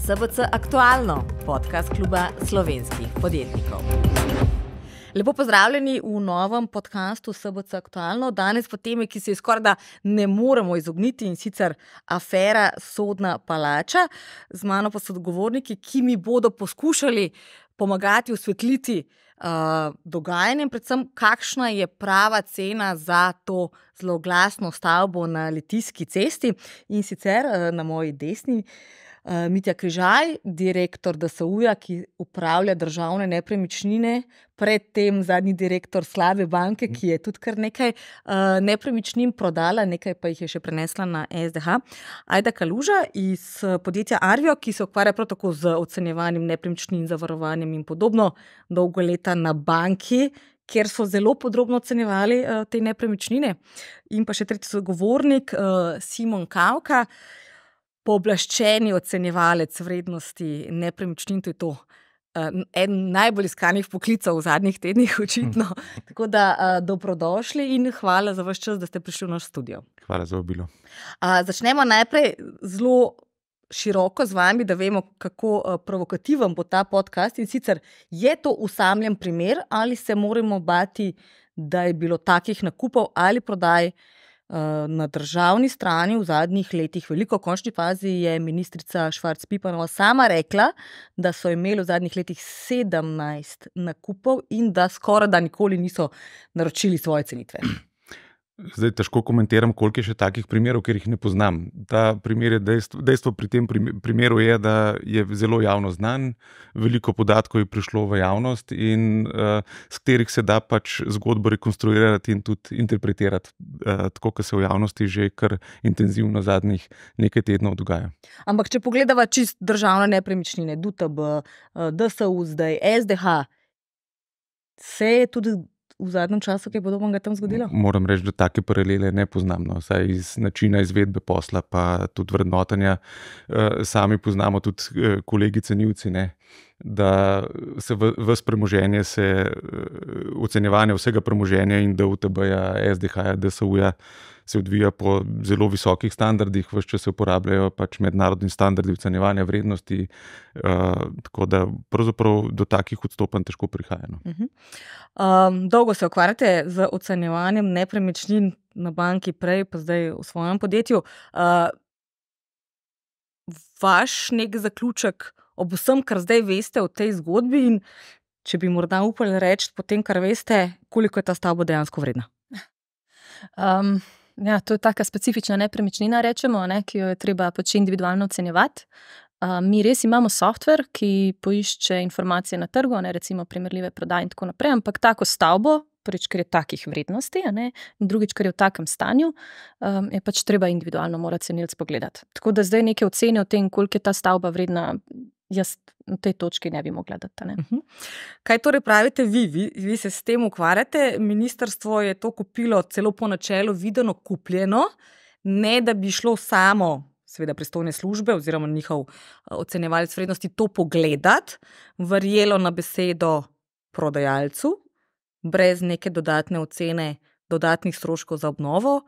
SBC Aktualno, podcast kluba slovenskih podjetnikov. Lepo pozdravljeni v novem podcastu SBC Aktualno. Danes po temi, ki se skoraj da ne moremo izogniti, in sicer afera Sodna palača. Z mano pa so odgovorniki, ki mi bodo poskušali pomagati osvetliti dogajanjem, predvsem kakšna je prava cena za to zloglasno stavbo na Litijski cesti. In sicer na moji desni Mitja Križaj, direktor DSU-ja, ki upravlja državne nepremičnine, predtem zadnji direktor slabe banke, ki je tudi kar nekaj nepremičnin prodala, nekaj pa jih je še prenesla na SDH. Ajda Kaluža iz podjetja Arvio, ki se ukvarja prav tako z ocenjevanjem nepremičnin, zavarovanjem in podobno, dolgo leta na banki, kjer so zelo podrobno ocenjevali te nepremičnine. In pa še tretji sogovornik, Simon Kavka, pooblaščeni ocenjevalec vrednosti nepremičnin, to je to eden najbolj iskanih poklicev v zadnjih tednih, očitno. Tako da dobrodošli in hvala za vaš čas, da ste prišli v naš studio. Hvala za vabilo. Začnemo najprej zelo široko z vami, da vemo, kako provokativen bo ta podcast. In sicer, je to usamljen primer ali se moramo bati, da je bilo takih nakupov ali prodaj na državni strani v zadnjih letih veliko. V končni fazi je ministrica Švarc Pipanova sama rekla, da so imeli v zadnjih letih 17 nakupov in da skoraj da nikoli niso naročili svoje cenitve. Zdaj težko komentiram, koliko je še takih primerov, ker jih ne poznam. Ta primer je dejstvo pri tem primeru je, da je zelo javno znan, veliko podatkov je prišlo v javnost in s katerih se da pač zgodbo rekonstruirati in tudi interpretirati, tako kot se v javnosti že kar intenzivno zadnjih nekaj tednov dogaja. Ampak če pogledava čist državne nepremičnine, DUTB, DSU, zdaj SDH, se je tudi v zadnjem času kaj podobnega tam zgodilo? Moram reči, da take paralele ne poznam. No. Saj iz načina izvedbe posla, pa tudi vrednotenja sami poznamo, tudi kolegi cenilci, ne, da se ves premoženje, ocenjevanje vsega premoženja in DUTB-ja, SDH-ja, DSU-ja se odvija po zelo visokih standardih, ves čas se uporabljajo pač mednarodni standardi ocenjevanja vrednosti, tako da pravzaprav do takih odstopanj težko prihaja. No. Dolgo se ukvarjate z ocenjevanjem nepremičnin na banki, prej pa zdaj v svojem podjetju. Vaš nek zaključek ob vsem, kar zdaj veste o tej zgodbi, in če bi morda upali reči po tem, kar veste, koliko je ta stavba dejansko vredna? Ja, to je taka specifična nepremičnina, rečemo, ne, ki jo je treba pač individualno ocenjevati. Mi res imamo software, ki poišče informacije na trgu, ne, recimo primerljive prodaje in tako naprej, ampak tako stavbo, prvič, ker je takih vrednosti, ne, in drugič, ker je v takem stanju, je pač treba individualno mora cenilec pogledati. Tako da zdaj neke ocene o tem, koliko je ta stavba vredna, jaz na tej točki ne bi mogla dati. Ne. Kaj torej pravite vi? Vi se s tem ukvarjate, ministrstvo je to kupilo celo po načelu videno kupljeno, ne da bi šlo samo, seveda pristojne službe oziroma njihov ocenjevalec vrednosti to pogledati, verjelo na besedo prodajalcu, brez neke dodatne ocene, dodatnih stroškov za obnovo.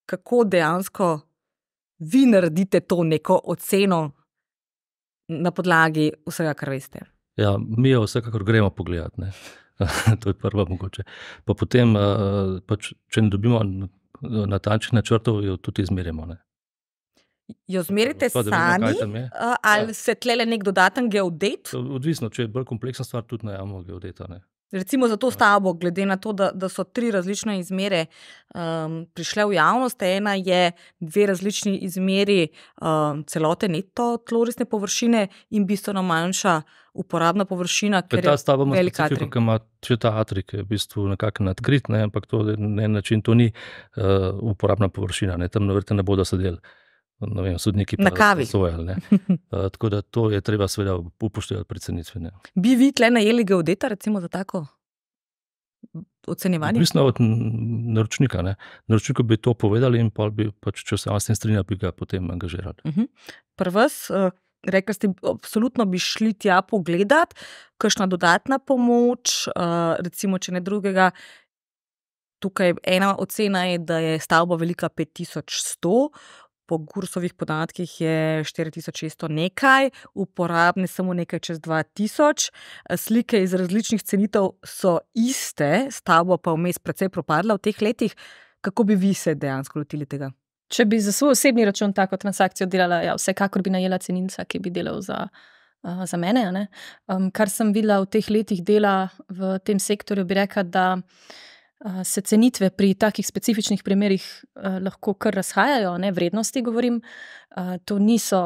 Kako dejansko vi naredite to neko oceno na podlagi vsega, kar veste? Ja, mi jo vsekakor gremo pogledati, ne. To je prva mogoče. Pa potem, pač, če ne dobimo natančnih načrtov, jo tudi izmerimo, ne. Jo zmerite sami ali se tlele nek dodaten geodet? Odvisno, če je bolj kompleksna stvar, tudi najamemo geodeta, ne. Recimo za to stavbo, glede na to, da so 3 različne izmere prišle v javnost, ena je 2 različni izmeri celote neto tlorisne površine in bistveno manjša uporabna površina, ker ta stavba ima velik specifiko, atrij. ki ima še ta atrij, ki je v bistvu nekako nadkrit, ne, ampak to na en način to ni uporabna površina, ne, tam verjetno ne bodo sedeli. Ne vem, sodniki Na kavi. presojali, ne. Tako da to je treba seveda upoštevati pri cenitvi, ne. Bi vi tle najeli geodeta recimo za tako ocenjevanje? Odvisno od naročnika, ne. Naročniku bi to povedali in pol bi pač, če se on s tem strinja, bi ga potem angažirali. Pri vas, rekli ste, absolutno bi šli tja pogledati, kakšna dodatna pomoč, recimo, če ne drugega, tukaj ena ocena je, da je stavba velika 5100, po Gursovih podatkih je 4600 nekaj, uporabne samo nekaj čez 2000. Slike iz različnih cenitev so iste, stavba pa vmes precej propadla v teh letih. Kako bi vi se dejansko lotili tega? Če bi za svoj osebni račun tako transakcijo delala, ja, vsekakor bi najela cenilca, ki bi delal za mene. Ne? Kar sem videla v teh letih dela v tem sektorju, bi rekla, da se cenitve pri takih specifičnih primerih lahko kar razhajajo, ne, vrednosti govorim. To niso,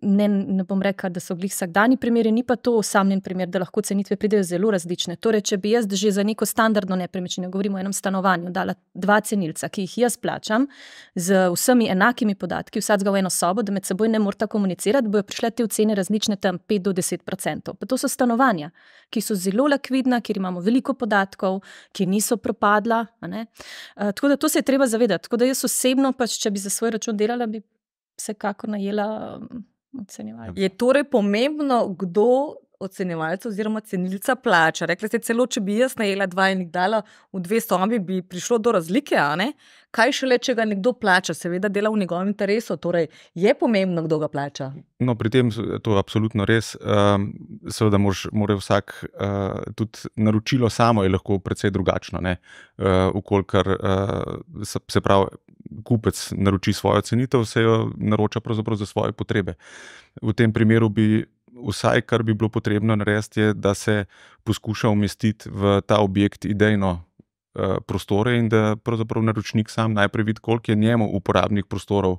ne bom rekla, da so glih vsakdani primeri, ni pa to osamljen primer, da lahko cenitve pridejo zelo različne. Torej, če bi jaz že za neko standardno nepremičnino, govorimo o enem stanovanju, dala 2 cenilca, ki jih jaz plačam, z vsemi enakimi podatki, vsakega v eno sobo, da med seboj ne morata komunicirati, bojo prišle te ocene različne tam 5 do 10%. Pa to so stanovanja, ki so zelo likvidna, kjer imamo veliko podatkov, ki niso propadla. Tako da to se je treba zavedati. Tako da jaz osebno, pač, če bi za svoj račun delala, bi vsekakor najela ocenjevalca. Je torej pomembno, kdo ocenjevalca oziroma cenilca plača? Rekli ste celo, če bi jaz najela 2 in jih dala v 2 sobi, bi prišlo do razlike, a ne? Kaj šele, če ga nekdo plača? Seveda dela v njegovem interesu, torej je pomembno, kdo ga plača. No, pri tem to je absolutno res. Seveda mora vsak, tudi naročilo samo je lahko precej drugačno, ne? Ukolikor se pravi, kupec naroči svojo cenitev, se jo naroča pravzaprav za svoje potrebe. V tem primeru bi vsaj, kar bi bilo potrebno narediti, je, da se poskuša umestiti v ta objekt idejno prostore in da pravzaprav naročnik sam najprej vidi, koliko je njemu uporabnih prostorov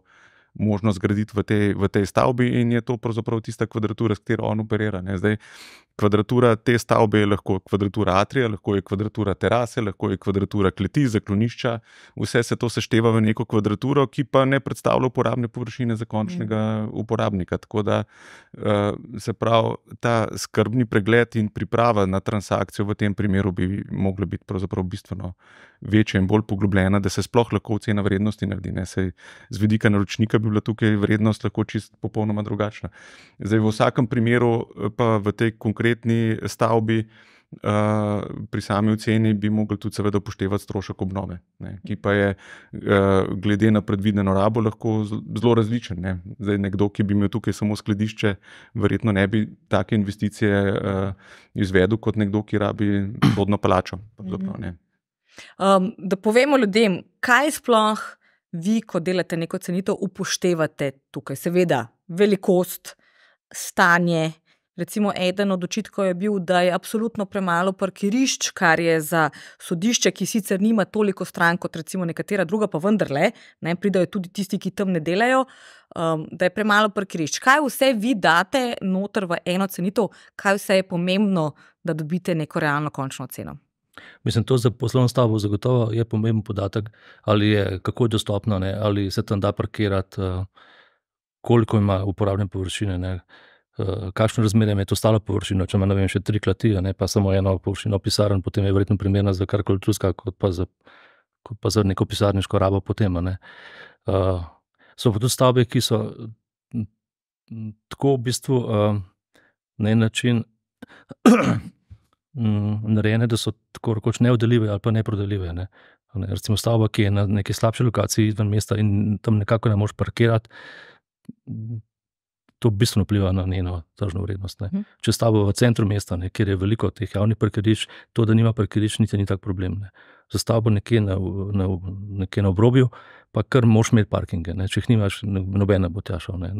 možno zgraditi v tej stavbi, in je to pravzaprav tista kvadratura, s katero on operira. Ne? Zdaj, kvadratura te stavbe je lahko kvadratura atrija, lahko je kvadratura terase, lahko je kvadratura kleti, zaklonišča, vse se to sešteva v neko kvadraturo, ki pa ne predstavlja uporabne površine za končnega uporabnika. Tako da se pravi, ta skrbni pregled in priprava na transakcijo v tem primeru bi mogla biti pravzaprav bistveno večja in bolj poglobljena, da se sploh lahko ocena vrednosti naredi. Ne? Sej z vidika naročnika bi bila tukaj vrednost lahko čisto popolnoma drugačna. Zdaj, v vsakem primeru pa v tej konkretni stavbi pri sami oceni bi mogli tudi seveda upoštevati strošek obnove, ne, ki pa je glede na predvideno rabo lahko zelo različen. Ne. Zdaj, nekdo, ki bi imel tukaj samo skladišče, verjetno ne bi take investicije izvedel kot nekdo, ki rabi vodno palačo. Ne. Da povemo ljudem, kaj sploh vi, ko delate neko cenitev, upoštevate tukaj. Seveda, velikost, stanje. Recimo, eden od očitkov je bil, da je absolutno premalo parkirišč, kar je za sodišče, ki sicer nima toliko strank kot recimo nekatera druga, pa vendarle, ne, pridajo tudi tisti, ki tam ne delajo, da je premalo parkirišč. Kaj vse vi date noter v eno cenitev, kaj vse je pomembno, da dobite neko realno končno ceno? Mislim, to za poslovno stavbo zagotovo je pomemben podatek, ali je, kako je dostopno, ne, ali se tam da parkirati, koliko ima uporabne površine, ne, kakšno razmerje je to stalo površino, če ima, ne vem, še 3 kleti, ne, pa samo eno površino pisarn, potem je verjetno primerna za karkoli drugega, kot pa za neko pisarniško rabo potem. Ne. So pa tudi stavbe, ki so tako v bistvu na en način narejene, da so tako rekoč neoddeljive ali pa neprodeljive. Ne. Recimo stavba, ki je na neki slabši lokaciji izven mesta in tam nekako ne moreš parkirati, to bistveno vpliva na njeno tržno vrednost. Ne. Če stavba v centru mesta, ne, kjer je veliko teh javnih parkirišč, to, da nima parkirišč, niti ni tak problem. Ne. Za stavbo nekje na obrobju, pa kar moraš imeti parkinge. Ne. Če jih nimaš, noben ne bo tja šel. Ne.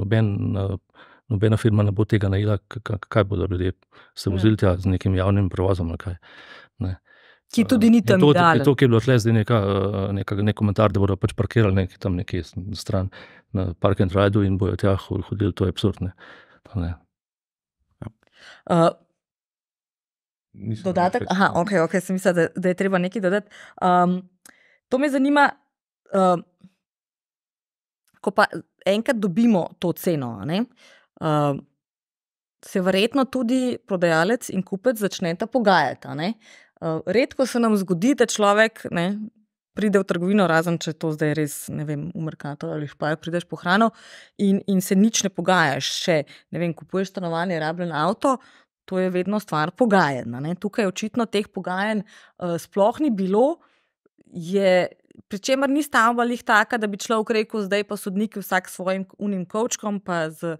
Nobena firma ne bo tega najela, kaj bodo ljudje se vozili tja z nekim javnim prevozom ali kaj. Ne. Ki tudi ni tam idealen. To, ki je bilo tle zdaj nek komentar, da bodo pač parkirali tam nekje stran na park and ride in bojo tja hodili, to je absurd. Ne. Dodatek? Aha, ok, sem mislila, da je treba nekaj dodati. To me zanima, ko pa enkrat dobimo to ceno, ne, se verjetno tudi prodajalec in kupec začneta pogajati, ne. Redko se nam zgodi, da človek, ne, pride v trgovino, razen če to zdaj res, ne vem, v Mercator ali Špajer, prideš po hrano in se nič ne pogajaš. Še, ne vem, kupuješ stanovanje, rabljen avto, to je vedno stvar pogajanj. Tukaj očitno teh pogajanj sploh ni bilo. Je pri čemer ni stavba lih taka, da bi človek rekel, zdaj pa sodniki vsak s svojim unim kovčkom, pa z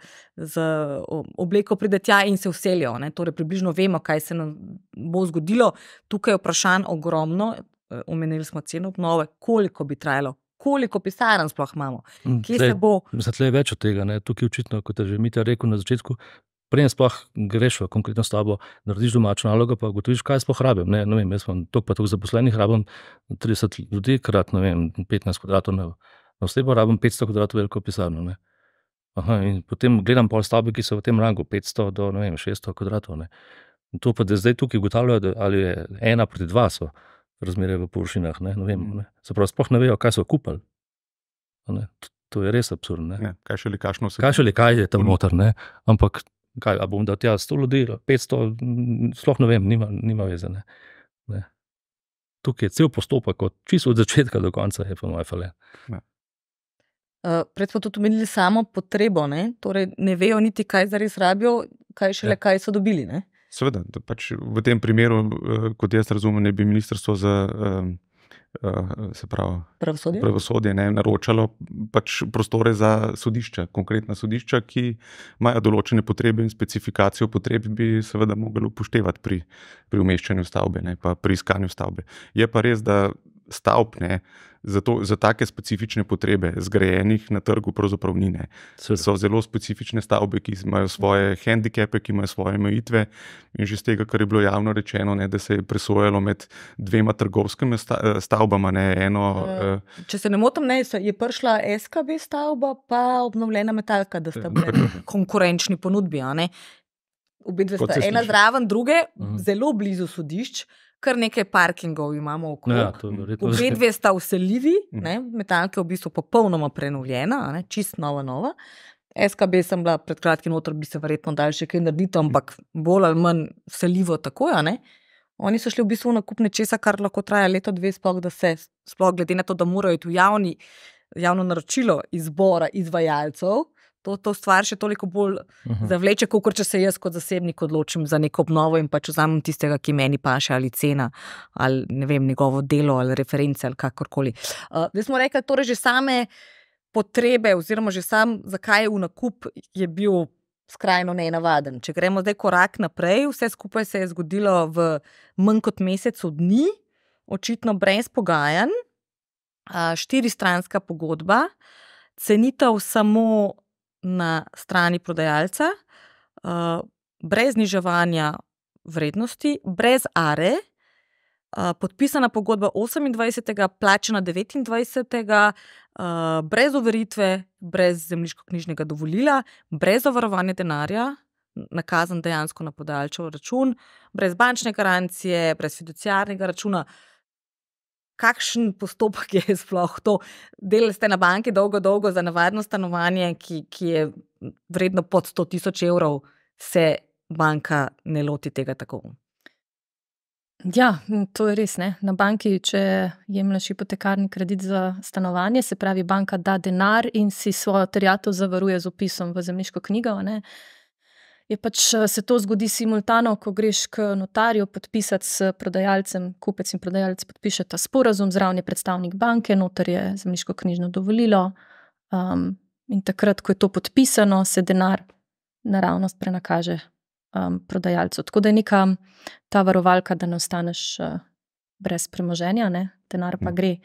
obleko pride tja in se vselijo. Torej, približno vemo, kaj se nam bo zgodilo. Tukaj je vprašanj ogromno, omenili smo ceno obnove, koliko bi trajalo, koliko pisarn sploh imamo, kje se bo. Zato je več od tega, ne? Tukaj očitno, kot je že Mitja rekel na začetku, preden sploh greš v konkretno stavbo, narediš domačo nalogo, pa ugotoviš, kaj sploh rabim. Ne vem, jaz imam toliko pa toliko zaposlenih, rabim 30 ljudi, krat, 15 kvadratov na osebo, rabim 500 kvadratov veliko pisarno. Ne? In potem gledam pol stavbe, ki so v tem rangu, 500 do 600 kvadratov. Ne? In to pa, da zdaj tukaj ugotavljajo, ali je 1:2 so razmere v površinah. Ne vem, ne? Se pravi, sploh ne vejo, kaj so kupili. To je res absurdno. Kaj šele kakšno vse. Kaj je tam noter, ne? Ampak kaj, a bom dal tja 100 ljudi, 500, sploh ne vem, nima veze. Ne. Tukaj je cel postopek, čisto od začetka do konca je pa moje fale. Pred smo tudi omenili samo potrebo, torej ne vejo niti, kaj zares rabijo, kaj šele kaj so dobili. Ne? Seveda, pač v tem primeru, kot jaz razumem, ne bi ministrstvo za pravosodje naročalo pač prostore za sodišča, konkretna sodišča, ki imajo določene potrebe in specifikacijo potreb bi seveda mogli upoštevati pri umeščanju stavbe, pa pri iskanju stavbe. Je pa res, da stavb za take specifične potrebe zgrajenih na trgu pravzaprav ni. So zelo specifične stavbe, ki imajo svoje hendikepe, ki imajo svoje omejitve in že z tega, kar je bilo javno rečeno, da se je presojalo med dvema trgovskimi stavbama. Če se ne motim, je prišla SKB stavba pa obnovljena Metalka, da sta bili konkurenčni ponudbi. Obe dve sta ena zraven druge, zelo blizu sodišč, kar nekaj parkingov imamo okrog. Obe dve sta vseljivi, Metalka je v bistvu popolnoma prenovljena, čist nova. SKB sem bila pred kratkim noter, bi se verjetno dali še kaj narediti, ampak bolj ali manj vseljivo tako. Oni so šli v bistvu v nakup nečesa, kar lahko traja leto, dve, da se sploh glede na to, da morajo iti v javno naročilo izbora izvajalcev, to stvar še toliko bolj zavleče, kot če se jaz kot zasebnik odločim za neko obnovo in pač vzamem tistega, ki meni paše, ali cena, ali ne vem, njegovo delo, ali reference, ali kakorkoli. Zdaj smo rekli, torej že same potrebe, oziroma že sam, zakaj je v nakup, je bil skrajno nenavaden. Če gremo zdaj korak naprej, vse skupaj se je zgodilo v manj kot mesecu dni, očitno brez pogajanj, 4-stranska pogodba, cenitev samo na strani prodajalca, brez zniževanja vrednosti, brez are, podpisana pogodba 28. plačana 29. Brez overitve, brez zemljiškoknjižnega dovolila, brez zavarovanja denarja, nakazan dejansko na podajalčev račun, brez bančne garancije, brez fiduciarnega računa. Kakšen postopek je sploh to? Delali ste na banki dolgo za navadno stanovanje, ki je vredno pod 100.000 evrov, se banka ne loti tega tako? Ja, to je res. Na banki, če jemlješ hipotekarni kredit za stanovanje, se pravi, banka da denar in si svojo terjatev zavaruje z vpisom v zemljiško knjigo. Je pač se to zgodi simultano, ko greš k notarju podpisati s prodajalcem, kupec in prodajalec podpišeta sporazum, zraven je predstavnik banke, notar je zemljiško knjižno dovolilo, in takrat, ko je to podpisano, se denar naravnost prenakaže prodajalcu. Tako da je neka ta varovalka, da ne ostaneš brez premoženja, denar pa gre.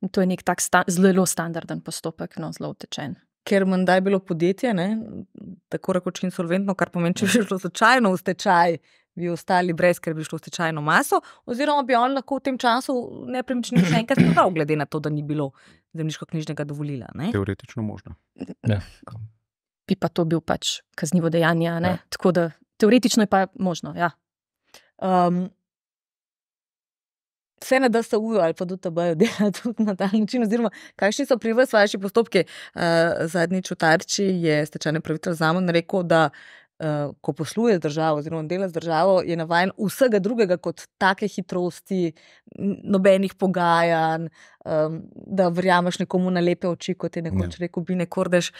In to je nek tak zelo standarden postopek, zelo utečen. Ker menda je bilo podjetje, tako rekoč insolventno, kar pomeni, če bi šlo slučajno v stečaj, bi ostali brez, ker bi šlo v stečajno maso, oziroma bi on lahko v tem času nepremičnino še enkrat prodal, glede na to, da ni bilo zemljiškoknjižnega dovolila. Teoretično možno. Bi pa to bil pač kaznivo dejanje, tako da teoretično je pa možno, ja. Vse na DSU-ju ali pa DTB-ju dela tudi na ta način, oziroma kakšni so pri vas vaši postopki? Zadnjič v Tarči je stečajni upravitelj Zaman rekel, da ko posluje z državo oziroma dela z državo, je navajen vsega drugega kot take hitrosti, nobenih pogajanj, da verjameš nekomu na lepe oči, kot je nekoč rekel Bine Kordež.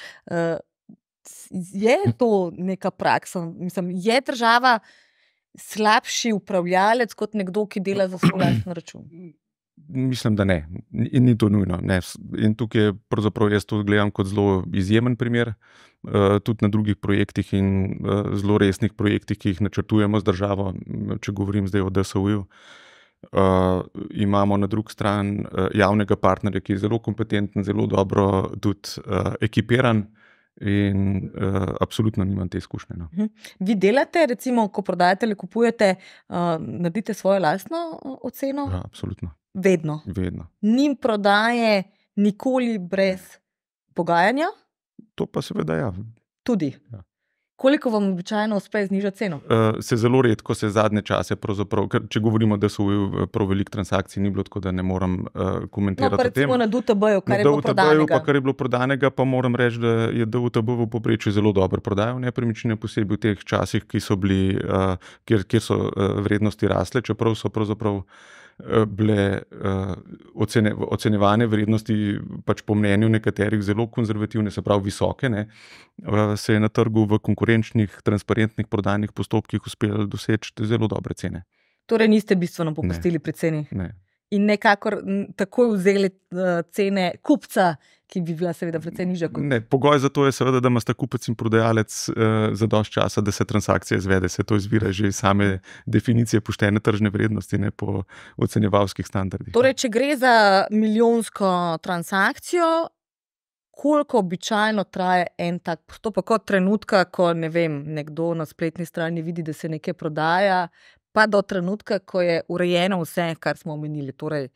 Je to neka praksa? Mislim, je država slabši upravljalec kot nekdo, ki dela za svoj lasten račun? Mislim, da ne. In ni to nujno. Ne. In tukaj pravzaprav jaz to gledam kot zelo izjemen primer, tudi na drugih projektih in zelo resnih projektih, ki jih načrtujemo z državo, če govorim zdaj o DSU-ju. Imamo na drugi strani javnega partnerja, ki je zelo kompetenten, zelo dobro tudi ekipiran in absolutno nimam te izkušnje. No. Vi delate, recimo, ko prodajate ali kupujete, naredite svojo lastno oceno? Ja, absolutno. Vedno. Vedno. Ni prodaje nikoli brez pogajanja? To pa seveda ja. Tudi. Ja. Koliko vam običajno uspe znižati ceno? Se zelo redko, se zadnje čase pravzaprav, če govorimo, da so prav veliko transakcij, ni bilo tako, da ne moram komentirati o tem. No, pa recimo na DUTB-ju, kar je bilo prodanega. Na DUTB-ju, pa kar je bilo prodanega, pa moram reči, da je DUTB v povprečju zelo dobro prodajal nepremičnine, posebej v teh časih, ki so bili, kjer so vrednosti rasle, čeprav so pravzaprav bile ocenjevane vrednosti pač po mnenju nekaterih zelo konzervativne, se pravi visoke, ne, se je na trgu v konkurenčnih, transparentnih prodajnih postopkih uspelo doseči zelo dobre cene. Torej niste bistveno popustili pri ceni? Ne. In nekakor takoj vzeli cene kupca, ki bi bila seveda precej nižja kot... Ne, pogoj za to je seveda, da imata kupec in prodajalec zadosti časa, da se transakcija izvede. Se to izvira že iz same definicije poštene tržne vrednosti, ne po ocenjevalskih standardih. Torej, če gre za milijonsko transakcijo, koliko običajno traja en tak postopek od trenutka, ko ne vem, nekdo na spletni strani vidi, da se nekaj prodaja, pa do trenutka, ko je urejeno vse, kar smo omenili, torej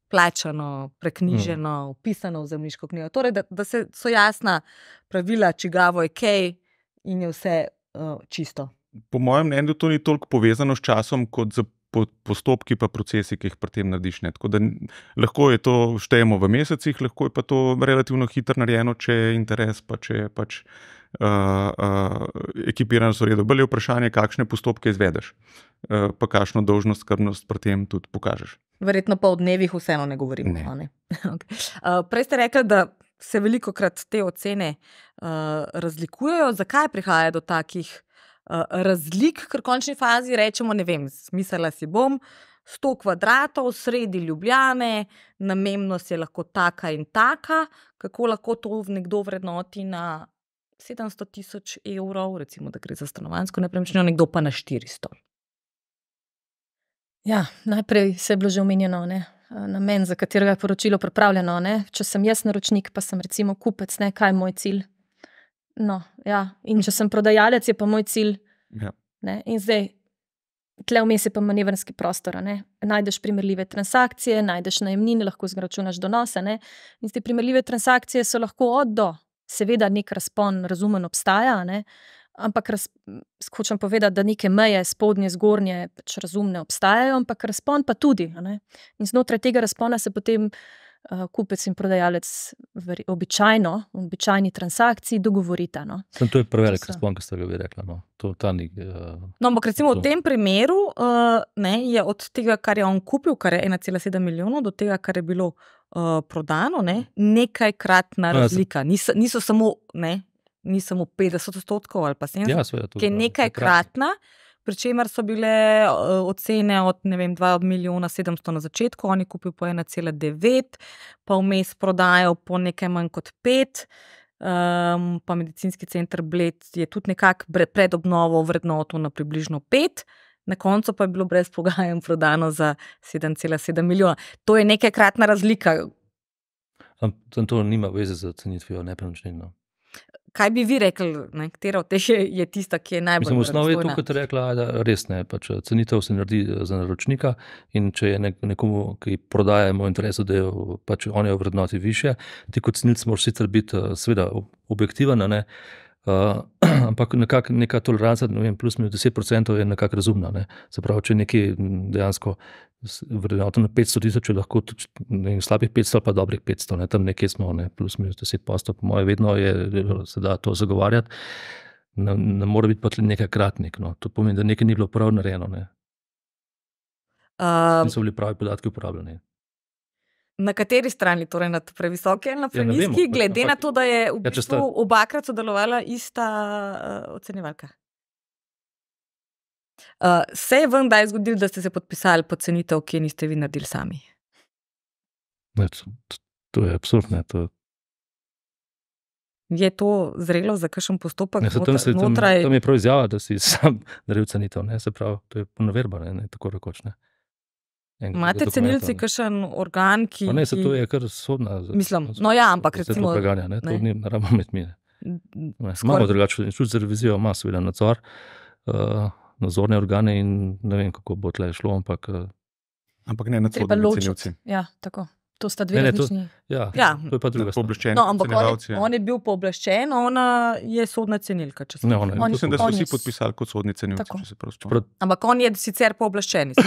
plačano, preknjiženo, vpisano v zemljiško knjigo. Torej, da so jasna pravila, čigavo je kaj in je vse čisto. Po mojem mnenju to ni toliko povezano s časom, kot z postopki pa procesi, ki jih pri tem narediš. Ne. Tako da lahko je to štejemo v mesecih, lahko je pa to relativno hitro narejeno, če je interes, pa če je pač ekipiranost v redu. Bolje je vprašanje, kakšne postopke izvedeš, pa kakšno dolžnost, skrbnost pri tem tudi pokažeš. Verjetno pa o dnevih vseeno ne govorimo. Ne. Ne? Okay. Prej ste rekli, da se velikokrat te ocene razlikujejo. Zakaj prihaja do takih razlik, ker v končni fazi rečemo, ne vem, smislila si bom 100 kvadratov sredi Ljubljane, namembnost je lahko taka in taka, kako lahko to nekdo vrednoti na 700 000 evrov, recimo, da gre za stanovanjsko nepremičnino, nekdo pa na 400. Ja, najprej se je bilo že omenjeno, ne, namen, za katerega je poročilo pripravljeno, ne. Če sem jaz naročnik, pa sem recimo kupec, ne, kaj je moj cilj? No, ja, in če sem prodajalec, je pa moj cilj, Ja. ne, in zdaj, tle vmes je pa manevrski prostor, ne. Najdeš primerljive transakcije, najdeš najemnine, lahko zračunaš donose, ne, in te primerljive transakcije so lahko od do. Seveda nek razpon razumen obstaja, ne, ampak hočem povedati, da neke meje spodnje, zgornje pač razumne obstajajo, ampak razpon pa tudi, ne. In znotraj tega razpona se potem kupec in prodajalec v običajni transakciji dogovorita. No. To je prevelik razpon, ki ste ga vi rekla. No. Ta ni, no, ampak recimo v tem primeru je od tega, kar je on kupil, kar je 1,7 milijonov, do tega, kar je bilo prodano, nekajkratna razlika. Niso samo, ni samo 50% ali pa 70%, ja, seveda, ki je nekajkratna, pri čemer so bile ocene od 2 milijona 700 na začetku, oni kupil po 1,9, pa vmes prodajal po nekaj manj kot 5, pa medicinski center Bled je tudi nekako pred obnovo vrednotil na približno 5, na koncu pa je bilo brez pogajanj prodano za 7,7 milijona. To je nekajkratna razlika. To nima veze z cenitvijo nepremičnin. No. Kaj bi vi rekli, katera od teh je tista, ki je najbolj verodostojna? V osnovi je to, kot rekla, da res ne. Pač cenitev se naredi za naročnika in če je nekomu, ki prodaja v interesu, da je pač on je v vrednoti više, ti kot cenilec moraš sicer biti seveda objektiven, ne? Ampak neka toleranca, plus minus 10% je nekako razumna. Ne? Se pravi, če nekaj dejansko vrednoto na 500 000, lahko tudi slabih 500 pa dobrih 500, ne? Tam nekje smo, ne? Plus minus 10%, po moje vedno se da to zagovarjati, ne more biti pa tle nekaj kratnik. No? To pomeni, da nekaj ni bilo prav narejeno. Ne? Niso bili pravi podatki uporabljeni. Na kateri strani, torej na previsoki ali na prenizki, glede na to, da je v bistvu obakrat sodelovala ista ocenjevalka? Se je vam kdaj zgodilo, da ste se podpisali pod cenitev, ki niste vi naredili sami? To je absurdno. Je to zrelo za kakšen postopek? Tam je prav izjava, da si sam naredil cenitev. Se pravi, to je naverba, ne tako rekoč. Imate cenilci kakšen organ, ki... To je kar sodna. Mislim, ampak recimo... To preganja, to ni naravno med mi. Imamo drugače, Inštitut za revizijo ima seveda nadzor, nadzorne organe in ne vem, kako bo tle šlo, ampak ne nadzorni cenilci. Ja, tako. To sta dve različni. Ja, to je pa druga stvar. Ampak on je bil pooblaščen, ona je sodna cenilka. Mislim, da so vsi podpisali kot sodni cenilci. Ampak on je sicer pooblaščen.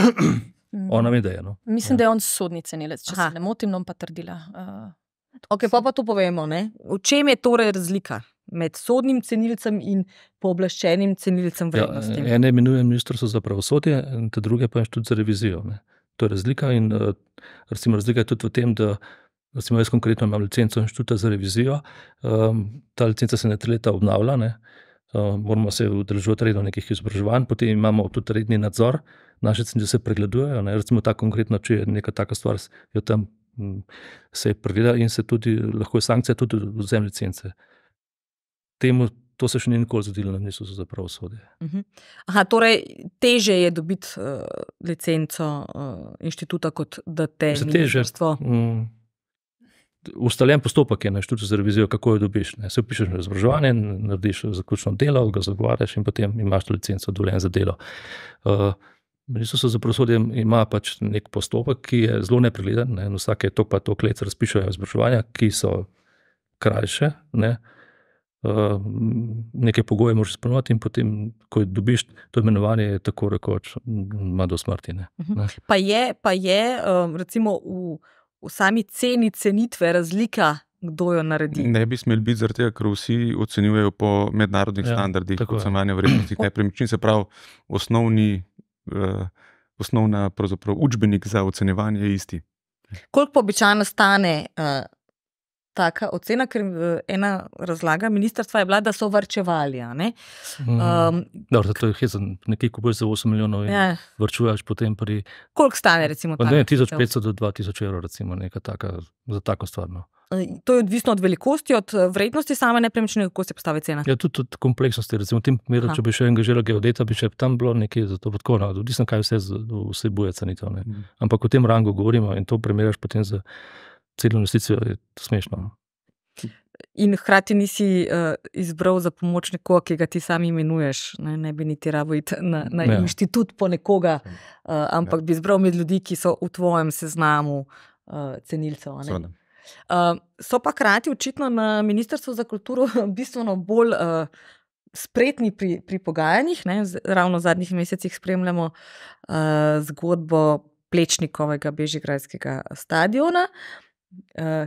Ona mi da je. Mislim, da je on sodni cenilec, če se ne motim, pa trdila. Pa to povemo. V čem je torej razlika med sodnim cenilcem in pooblaščenim cenilcem vrednosti? Ene imenuje Ministrstvo za pravosodje, te druge pa Inštitut za revizijo. To je razlika in recimo razlika je tudi v tem, da recimo jaz konkretno imam licenco Inštituta za revizijo, ta licenca se na 3 leta obnavlja, moramo se udeleževati redno nekih izobraževanj, potem imamo tudi redni nadzor, naše cenilce se pregledujejo, recimo ta konkretno, če je neka taka stvar, jo tam se pregleda in se tudi lahko je sankcija tudi odvzem licence. To se še ni nikoli zgodilo na Ministrstvu za pravosodje. Torej, teže je dobiti licenco inštituta, kot da te ministrstvo... Ustaljen postopek je na Inštitutu za revizijo, kako jo dobiš. Se vpišeš na izobraževanje, narediš zaključno delo, ga zagovarjaš in potem imaš to licenco dovoljen za delo. Ministrstvo za pravosodje ima pač nek postopek, ki je zelo nepregleden. Vsake toliko let razpišajo izobraževanja, ki so krajše, neke pogoje moraš izpolnjevati in potem, ko dobiš to imenovanje, je tako rekoč, ima do smrti. Pa je recimo v sami ceni cenitve razlika, kdo jo naredi? Ne bi smeli biti zaradi tega, ker vsi ocenjujejo po mednarodnih standardih ocenjevanja vrednosti nepremičnin, se pravi osnovna pravzaprav učbenik za ocenjevanje je isti. Koliko običajno stane taka ocena, ker ena razlaga ministrstva je bila, da so varčevali. To je hezen, nekaj kupuješ za 8 milijonov in varčuješ potem pri... Koliko stane recimo tako? 1500 do 2000 evrov recimo, neka taka, za tako stvar. To je odvisno od velikosti, od vrednosti same nepremičnine, kako se postavi cena? Ja, tudi od kompleksnosti. Recimo v tem primeru, če bi še angažiral geodeta, bi še tam bilo nekaj za to tako, odvisno kaj vsebuje cenitev. Ampak o tem rangu govorimo in to primerjaš potem za celo investicijo, je to smešno. In hkrati nisi izbral za pomoč nekoga, ki ga ti sam imenuješ. Ne bi niti rabo iti na inštitut po nekoga, ampak bi izbral med ljudi, ki so v tvojem seznamu cenilcev. So pa hkrati očitno na Ministrstvu za kulturo bistveno bolj spretni pri pogajanjih. Ravno v zadnjih mesecih spremljamo zgodbo Plečnikovega bežigrajskega stadiona,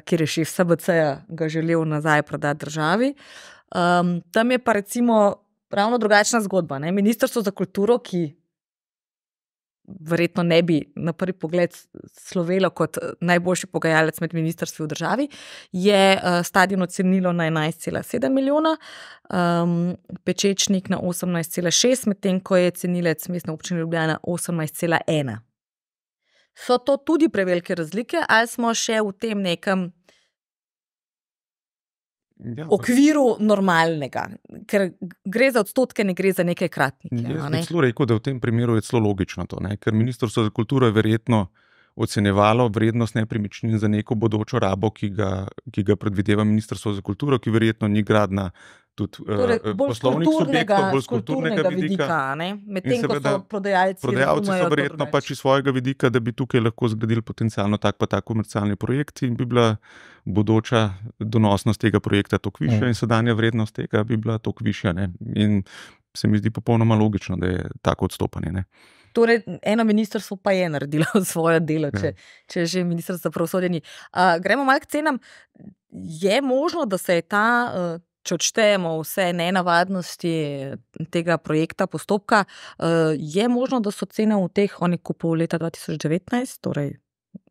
kjer je šef SBC-ja ga želel nazaj prodati državi. Tam je pa recimo ravno drugačna zgodba. Ministrstvo za kulturo, ki verjetno ne bi na prvi pogled slovelo kot najboljši pogajalec med ministrstvi v državi, je stadion ocenilo na 11,7 milijona, Pečečnik na 18,6, medtem ko je cenilec Mestne občine Ljubljana 18,1. So to tudi prevelike razlike, ali smo še v tem nekem okviru normalnega? Ker gre za odstotke, ne gre za nekaj kratnike. Jaz bi celo rekel, da v tem primeru je celo logično to, ker Ministrstvo za kulturo je verjetno ocenjevalo vrednost nepremičnin za neko bodočo rabo, ki ga predvideva Ministrstvo za kulturo, ki verjetno ni gradna tudi poslovnih subjektov, bolj z kulturnega vidika. Medtem ko so prodajalci so verjetno pač iz svojega vidika, da bi tukaj lahko zgradili potencialno tak komercialni projekt in bi bila bodoča donosnost tega projekta toliko višja in sedanja vrednost tega bi bila toliko višja. In se mi zdi popolnoma logično, da je tako odstopanje. Torej, eno ministrstvo pa je naredilo svoje delo, če že ministrstvo za pravosodje ni. Gremo malo k cenam. Je možno, da se je ta, če odštejemo vse nenavadnosti tega projekta, postopka, je možno, da so cene v teh, oni kupujo leta 2019, torej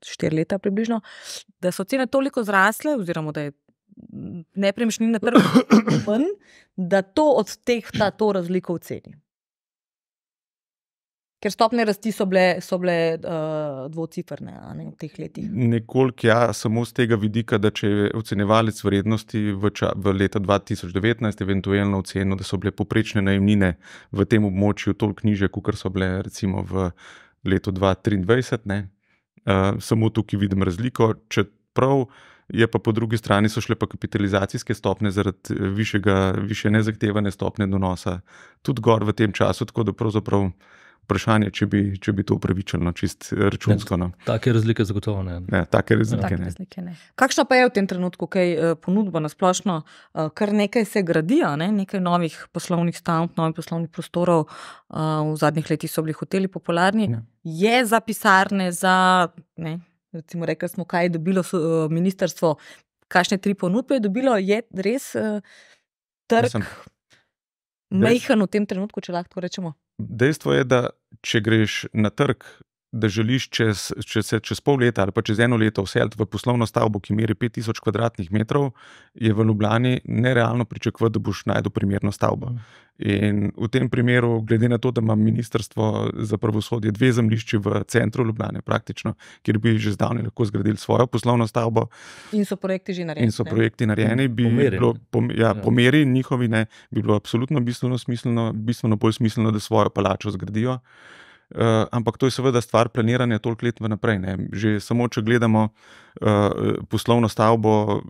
4 leta približno, da so cene toliko zrasle, oziroma da je nepremičnin na trgu, da to odtehta to razliko v ceni. Ker stopnje rasti so bile dvocifrne v teh letih. Nekoliko samo z tega vidika, da če je ocenjevalec vrednosti v leta 2019 eventualno ocenil, da so bile povprečne najemnine v tem območju toliko nižje, kot so bile recimo v letu 2023, ne. Samo tukaj vidim razliko, čeprav je pa po drugi strani so šle pa kapitalizacijske stopnje zaradi višje nezahtevane stopnje donosa tudi gor v tem času, tako da pravzaprav vprašanje, če bi to upravičeno čist računsko. No. Take razlike zagotovo ne. Ja, take razlike ne. Kakšna pa je v tem trenutku ponudba na splošno? Kar nekaj se gradi, nekaj novih poslovnih stavb, novih poslovnih prostorov. V zadnjih letih so bili hoteli popularni. Ja. Je za pisarne, recimo rekli smo, kaj je dobilo ministrstvo, kakšne 3 ponudbe je dobilo, je res trg majhen v tem trenutku, če lahko rečemo? Dejstvo je, da če greš na trg, da želiš čez pol leta ali pa čez 1 leto vseliti v poslovno stavbo, ki meri 5000 kvadratnih metrov, je v Ljubljani nerealno pričakovati, da boš našel primerno stavbo. In v tem primeru, glede na to, da ima ministrstvo za pravosodje 2 zemljišči v centru Ljubljane praktično, kjer bi že zdavnaj lahko zgradili svojo poslovno stavbo. In so projekti že narejeni. Po meri njihovi bi bilo absolutno bistveno bolj smiselno, da svojo palačo zgradijo. Ampak to je seveda stvar planiranja toliko let vnaprej. Ne. Že samo, če gledamo poslovno stavbo,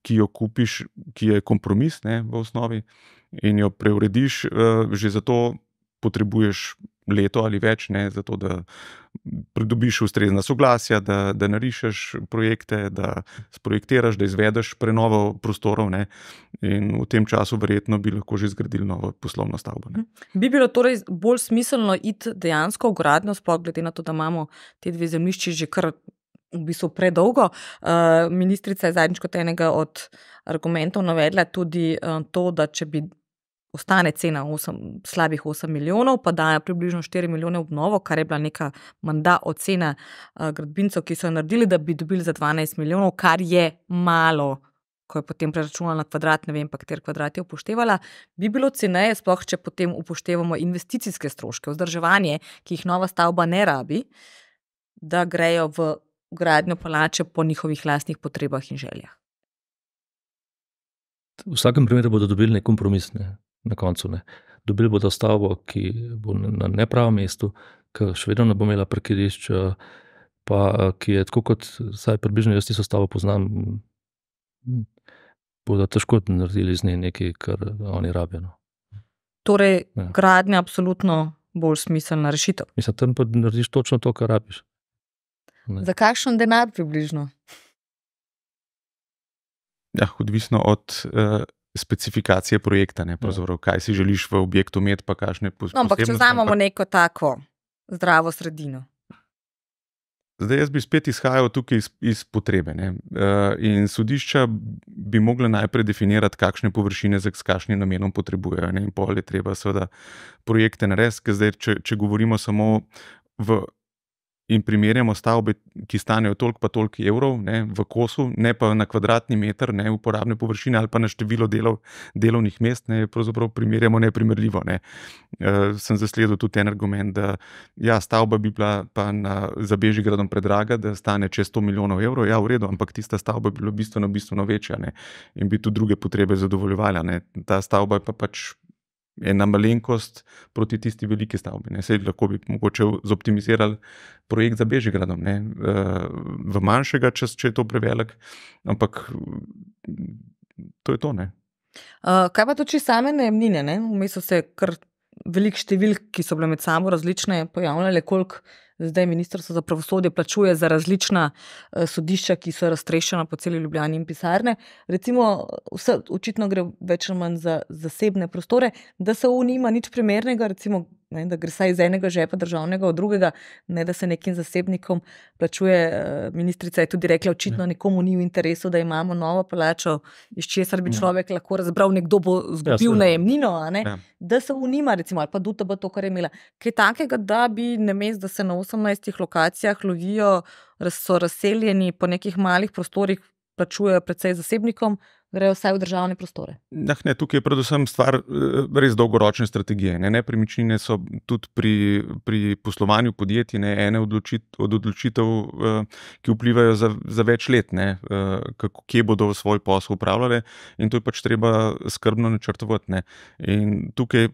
ki jo kupiš, ki je kompromis, ne, v osnovi, in jo preurediš, že zato potrebuješ leto ali več, ne, zato da pridobiš ustrezna soglasja, da narišeš projekte, da sprojektiraš, da izvedeš prenovo prostorov, ne, in v tem času verjetno bi lahko že zgradili novo poslovno stavbo. Ne. Bi bilo torej bolj smiselno iti dejansko v gradnjo, sploh glede na to, da imamo te 2 zemljišči že kar v bistvu predolgo. Ministrica je zadnjič kot enega od argumentov navedla tudi to, da če bi ostane cena slabih 8 milijonov, pa dajo približno 4 milijone v obnovo, kar je bila neka menda ocena gradbincev, ki so jo naredili, da bi dobili za 12 milijonov, kar je malo, ko je potem preračunala na kvadrat, ne vem pa, kateri kvadrat je upoštevala, bi bilo ceneje, sploh če potem upoštevamo investicijske stroške, vzdrževanje, ki jih nova stavba ne rabi, da grejo v gradnjo palače po njihovih lastnih potrebah in željah. V vsakem primeru bodo dobili nek kompromis, ne, na koncu. Ne. Dobili bodo stavbo, ki bo na nepravem mestu, ki še vedno ne bo imela parkirišč, pa ki je tako kot, saj približno jaz tisto stavbo poznam, bodo težko naredili z njej nekaj, kar oni rabijo. No. Torej, gradnja absolutno bolj smiselna rešitev. Mislim, tam pa narediš točno to, kar rabiš. Ne. Za kakšen denar približno? Ja, odvisno od specifikacije projekta, ne, kaj si želiš v objektu imeti, pa kakšne posebnosti. Ampak če vzamemo neko tako zdravo sredino. Zdaj jaz bi spet izhajal tukaj iz potrebe. Ne. In sodišča bi mogla najprej definirati, kakšne površine s kakšnim namenom potrebujejo. Ne. In pol je treba seveda projekte narediti, ker zdaj, če govorimo samo in primerjamo stavbe, ki stanejo toliko pa toliko evrov, ne, v kosu, ne pa na kvadratni meter, ne, uporabne površine ali pa na število delovnih mest, ne, pravzaprav primerjamo neprimerljivo. Ne. Sem zasledil tudi en argument, da stavba bi bila pa za Bežigradom predraga, da stane čez 100 milijonov evrov, v redu, ampak tista stavba bi bila bistveno večja, ne, in bi tudi druge potrebe zadovoljevala. Ne. Ta stavba je pa pač ena malenkost proti tisti veliki stavbi. Ne. Sej lahko bi mogoče zoptimizirali projekt za Bežigradom, ne. V manjšega, če je to prevelik, ampak to je to. Ne. Kaj pa to same najemnine? Vmes so se kar velik številk, ki so bile med sabo različne, pojavljale, koliko zdaj ministrstvo za pravosodje plačuje za različna sodišča, ki so raztrešena po celi Ljubljani in pisarne. Recimo, očitno gre več ali manj za zasebne prostore, da se v njima nič primernega, recimo, ne, da gre saj iz enega žepa državnega od drugega, ne da se nekim zasebnikom plačuje. Ministrica je tudi rekla, očitno nekomu ni v interesu, da imamo novo palačo, iz česar bi človek lahko razbral, nekdo bo zgubil najemnino, da se v njima, recimo, ali pa DUTB to, kar je imela. Kaj takega, da bi namesto, da se na 18 lokacijah lovijo, so razseljeni po nekih malih prostorih, plačujejo precej zasebnikom, grejo vsaj v državne prostore? Ne, tukaj je predvsem stvar res dolgoročne strategije. Nepremičnine so tudi pri poslovanju podjetij ene od odločitev, ki vplivajo za več let, kje bodo svoj posel upravljali, in to je pač treba skrbno načrtovati. In tukaj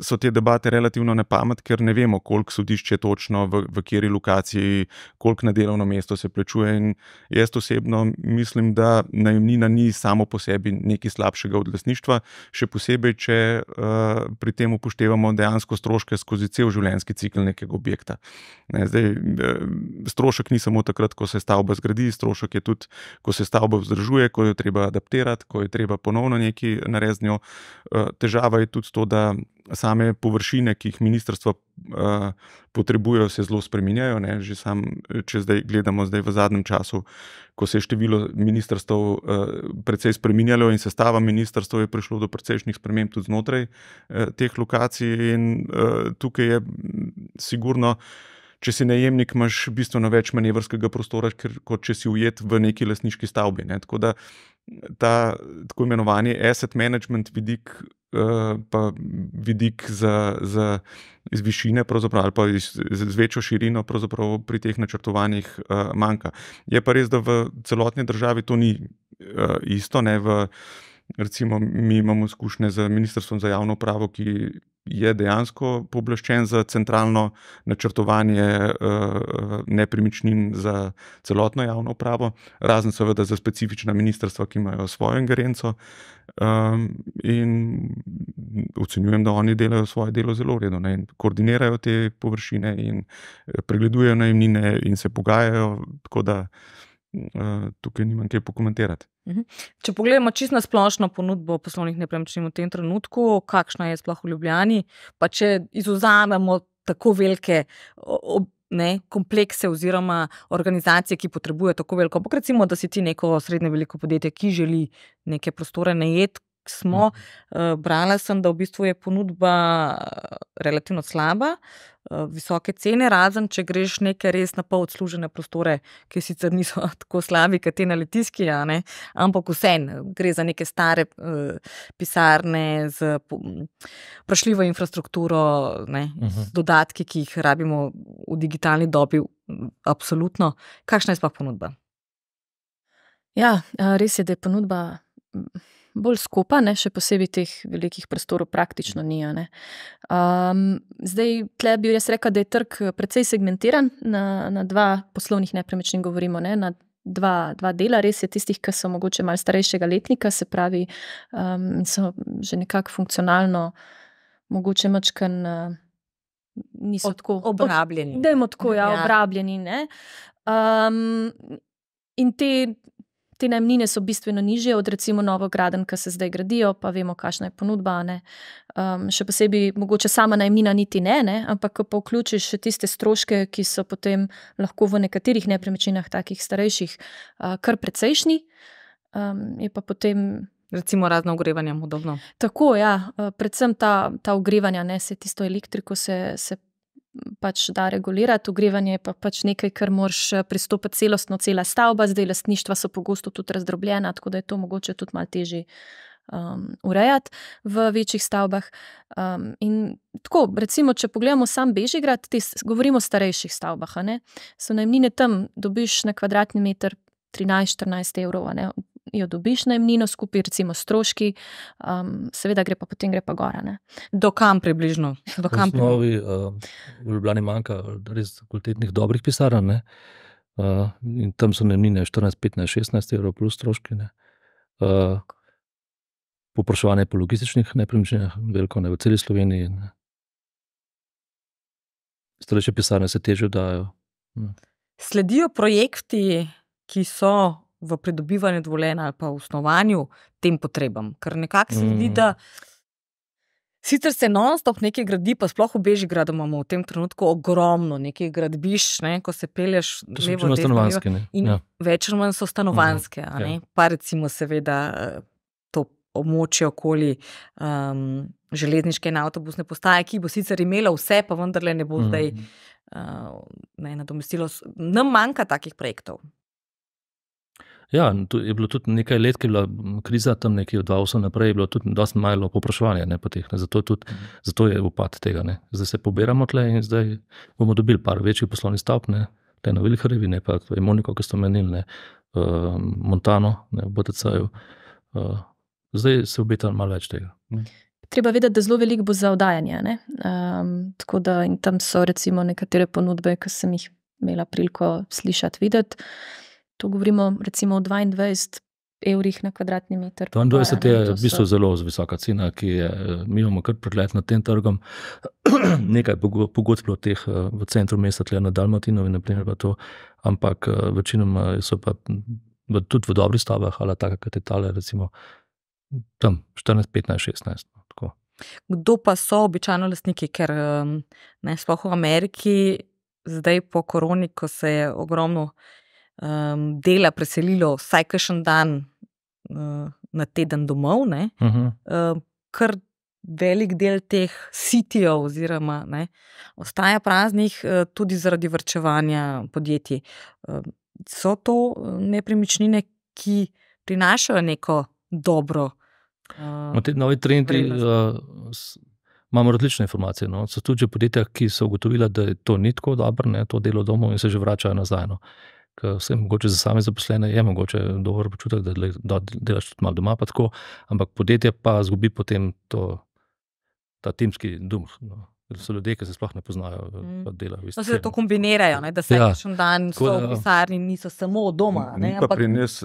so te debate relativno nepamet, ker ne vemo, koliko sodišče točno, v kateri lokaciji, koliko na delovno mesto se plačuje. In jaz osebno mislim, da najemnina ni samo po sebi nekaj slabšega od lastništva, še posebej, če pri tem upoštevamo dejansko stroške skozi cel življenjski cikel nekega objekta. Zdaj, strošek ni samo takrat, ko se stavba zgradi, strošek je tudi, ko se stavba vzdržuje, ko jo treba adaptirati, ko je treba ponovno nekaj narediti z njo. Težava je tudi to, da same površine, ki jih ministrstva potrebujejo, se zelo spreminjajo. Že če zdaj gledamo v zadnjem času, ko se je število ministrstev precej spreminjalo in sestava ministrstev, je prišlo do precejšnjih sprememb tudi znotraj teh lokacij, in tukaj je sigurno, če si najemnik, imaš bistveno več manevrskega prostora, kot če si ujet v neki lastniški stavbi. Tako da ta tako imenovani asset management vidik, pa vidik iz višine ali pa z večjo širino pri teh načrtovanjih manjka. Je pa res, da v celotni državi to ni isto. Recimo, mi imamo izkušnje z Ministrstvom za javno upravo, ki je dejansko pooblaščen za centralno načrtovanje nepremičnin za celotno javno upravo, razen seveda za specifična ministrstva, ki imajo svojo ingerenco, in ocenjujem, da oni delajo svoje delo zelo v redu, in koordinirajo te površine in pregledujejo najemnine in se pogajajo, tako da tukaj nimam kaj pokomentirati. Če pogledamo čisto na splošno ponudbo poslovnih nepremičnin v tem trenutku, kakšna je sploh v Ljubljani, pa če izvzamemo tako velike komplekse oziroma organizacije, ki potrebujejo tako veliko, ampak recimo, da si ti neko srednje veliko podjetje, ki želi neke prostore najeti, brala sem, da v bistvu je ponudba relativno slaba, visoke cene, razen če greš neke res na pol odslužene prostore, ki sicer niso tako slabi, kot te na Litijski, ampak vseeno gre za neke stare pisarne z vprašljivo infrastrukturo, z dodatki, ki jih rabimo v digitalni dobi, absolutno. Kakšna je sploh ponudba? Ja, res je, da je ponudba bolj skopa, še posebej teh velikih prostorov praktično ni. Zdaj, tle bi jaz rekla, da je trg precej segmentiran na dva poslovnih nepremičnin, govorimo, na dva dela. Res je tistih, ki so mogoče malo starejšega letnika, se pravi, so že nekako funkcionalno, mogoče mačkan niso tako obrabljeni. Dajmo tako, obrabljeni. In te najemnine so bistveno nižje od recimo novogradenj, ki se zdaj gradijo, pa vemo, kakšna je ponudba. Še posebej, mogoče sama najemnina niti ampak ko pa vključiš še tiste stroške, ki so potem lahko v nekaterih nepremičninah takih starejših kar precejšnji, je pa potem recimo razno ogrevanje podobno. Tako, predvsem ta ogrevanja, se tisto elektriko se pač da regulirati, ogrevanje je pa pač nekaj, kar moraš pristopiti celostno, cela stavba, zdaj lastništva so pogosto tudi razdrobljena, tako da je to mogoče tudi malo težje urejati v večjih stavbah. In tako, recimo, če pogledamo sam Bežigrad, govorimo o starejših stavbah, so najemnine tam, dobiš na kvadratni meter 13-14 evrov, jo dobiš najemnino skupaj, recimo stroški, seveda gre pa gora. Do kam približno? V osnovi v Ljubljani manjka res kvalitetnih dobrih pisarn, in tam so najemnine 14, 15, 16 evrov plus stroški. Povpraševanje po logističnih nepremičninah veliko, v celi Sloveniji. Starejše pisarne se težje dajo. Sledijo projekti, ki so v pridobivanju dovoljenja ali pa v osnovanju tem potrebam, ker nekako se zdi, da sicer se non-stop nekaj gradi, pa sploh v Bežigradu imamo v tem trenutku ogromno nekaj gradbišč, ko se pelješ levo, desno, in več ali manj so stanovanjske, pa recimo seveda to območje okoli železniške in avtobusne postaje, ki bo sicer imela vse, pa vendarle ne bo zdaj nadomestilo. Nam manjka takih projektov. Ja, tu je bilo tudi nekaj let, ki je bila kriza, tam nekje od 2008 naprej, je bilo tudi dosti malo povpraševanja, ne, po teh, ne. Zato je upad tega, ne. Zdaj se pobiramo tle in zdaj bomo dobili par večjih poslovnih stavb, ne, tle na Viliharjevi, ne, pa Moniko, ki ste omenili, ne, Montano, ne, v BTC-ju. Zdaj se obeta malo več tega. Treba vedeti, da zelo veliko bo za oddajanje, ne. Tako da in tam so recimo nekatere ponudbe, ki sem jih imela priliko slišati, videti. To govorimo recimo o 22 evrih na kvadratni meter. 22 je v bistvu zelo visoka cena, ki je, mi imamo kar pregled nad tem trgom. Nekaj pogodb bilo teh v centru mesta, tle na Dalmatinovi, naprimer pa to, ampak večinoma so pa tudi v dobrih stavbah, ali taka katetale, recimo tam 14, 15, 16. Tako. Kdo pa so običajno lastniki, ker ne, sploh v Ameriki, zdaj po koroni, ko se je ogromno dela preselilo vsaj kakšen dan na teden domov, ne, kar velik del teh sitijev oziroma ne, ostaja praznih tudi zaradi varčevanja podjetij. So to nepremičnine, ki prinašajo neko dobro Te novi trendi imamo različne informacije. No. So tudi podjetja, ki so ugotovila, da to ni tako dobro, ne, to delo domov in se že vračajo nazaj. No. Vse mogoče za same zaposlene je mogoče dober počutek, da delaš tudi malo doma, pa tako, ampak podjetje pa zgubi potem ta timski duh. No. So ljudje, ki se sploh ne poznajo, pa delajo v isti se to kombinirajo, ne, da se kakšen dan so v pisarni, niso samo doma. Ne,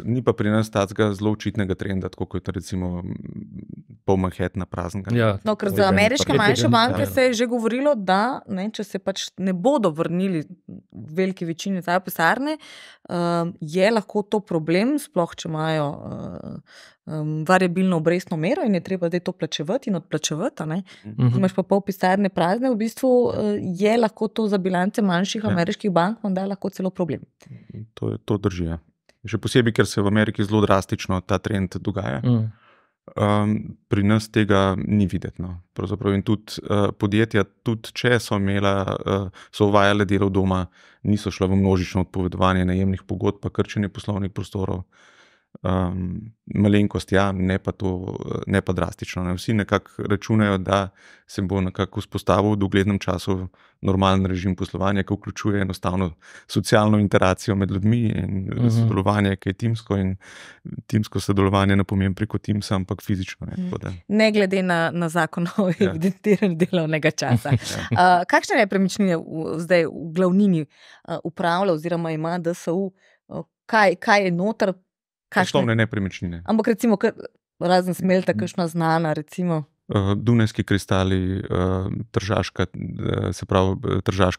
ni pa pri nas takega zelo očitnega trenda, tako kot recimo pol Manhattna praznega. Ja. No, ker za ameriške manjše banke se je že govorilo, da ne, če se pač ne bodo vrnili v veliki večini za pisarne, je lahko to problem, sploh če imajo variabilno obrestno mero in je treba zdaj to plačevati in odplačevati. Imaš pa pol pisarne prazne, v bistvu je lahko to za bilance manjših ameriških bank da lahko celo problem. To drži. Ja. Še posebej, ker se v Ameriki zelo drastično ta trend dogaja. Pri nas tega ni videti. No. Pravzaprav in tudi podjetja, tudi če so uvajale delo doma, niso šla v množično odpovedovanje najemnih pogodb, pa krčenje poslovnih prostorov. Malenkost, ja, ne pa drastično. Ne. Vsi nekako računajo, da se bo nekako vzpostavil v doglednem času normalen režim poslovanja, ki vključuje enostavno socialno interakcijo med ljudmi in sodelovanje, ki je timsko, in timsko sodelovanje ne pomeni preko Teamsa, ampak fizično. Ne glede na zakon o evidentiranju delovnega časa. Kakšne nepremičnine zdaj v glavnini upravlja oziroma ima DSU? Kaj je noter? Osnovne nepremičnine. Ampak recimo, razen Smelta, kakšna znana, recimo? Dunajski kristali, Tržaška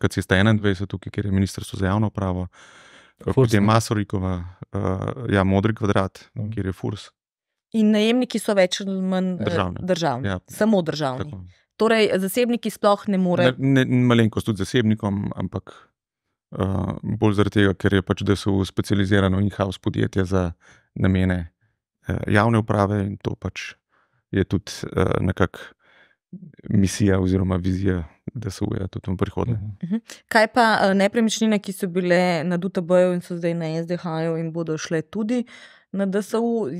cesta 21, tukaj, kjer je Ministrstvo za javno upravo, potem Masorikova, Modri kvadrat, kjer je Furs. In najemniki so več ali manj državni. Ja. Samo državni. Tako. Torej, zasebniki sploh ne morejo. Malenkost tudi zasebnikom, ampak bolj zaradi tega, ker je pač DSU specializirano in-house podjetje za namene javne uprave in to pač je tudi nekako misija oziroma vizija DSU-ja tudi v prihodnje. Kaj pa nepremičnine, ki so bile na DUTB-ju in so zdaj na SDH-ju in bodo šle tudi na DSU,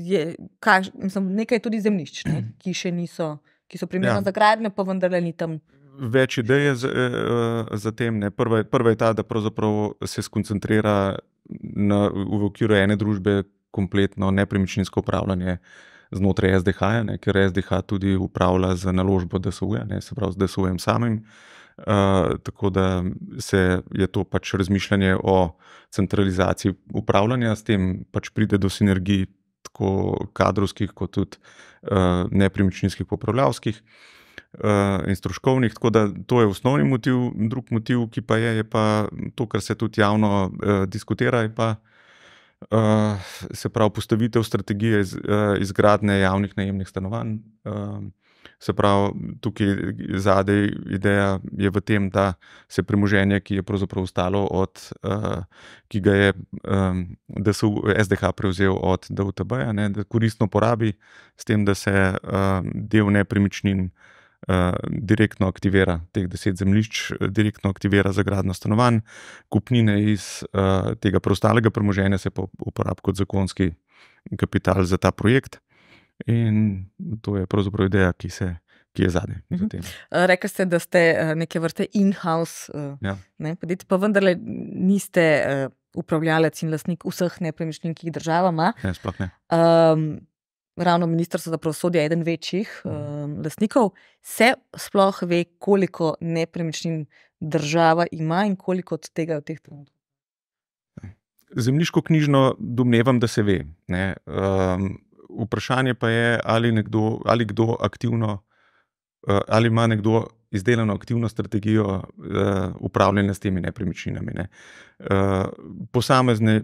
nekaj tudi zemljišč, ki še niso, ki so primerno za gradnjo, pa vendarle ni tam. Več ideje za tem. Ne. Prva je ta, da pravzaprav se skoncentrira v okviru ene družbe kompletno nepremičninsko upravljanje znotraj SDH-ja, ker SDH tudi upravlja z naložbo DSU-ja, se pravi z DSU-jem samim. Tako da je to pač razmišljanje o centralizaciji upravljanja, s tem pač pride do sinergij tako kadrovskih kot tudi nepremičninskih popravljavskih in stroškovnih, tako da to je osnovni motiv. Drug motiv, ki pa je pa to, kar se tudi javno diskutira, je pa se pravi postavitev strategije izgradnje javnih najemnih stanovanj. Se pravi, tukaj zadaj ideja je v tem, da se premoženje, ki je pravzaprav ostalo ki ga je SDH prevzel od DUTB-ja, da koristno porabi, s tem, da se del nepremičnin direktno aktivira teh 10 zemljišč, direktno aktivira za gradnjo stanovanj, kupnine iz tega preostalega premoženja se pa uporabi kot zakonski kapital za ta projekt. In to je pravzaprav ideja, ki je zadnja. Rekli ste, da ste neke vrste in-house podjetje, pa vendarle niste upravljalec in lastnik vseh nepremičnin, ki jih država ima. Ne, sploh ne. Ravno Ministrstvo za pravosodje je eden večjih lastnikov. Se sploh ve, koliko nepremičnin država ima in koliko od tega je v teh trenutkih? Zemljiškoknjižno domnevam, da se ve. Ne. Vprašanje pa je, ali ima nekdo izdelano aktivno strategijo upravljanja s temi nepremičninami. Ne. Posamezna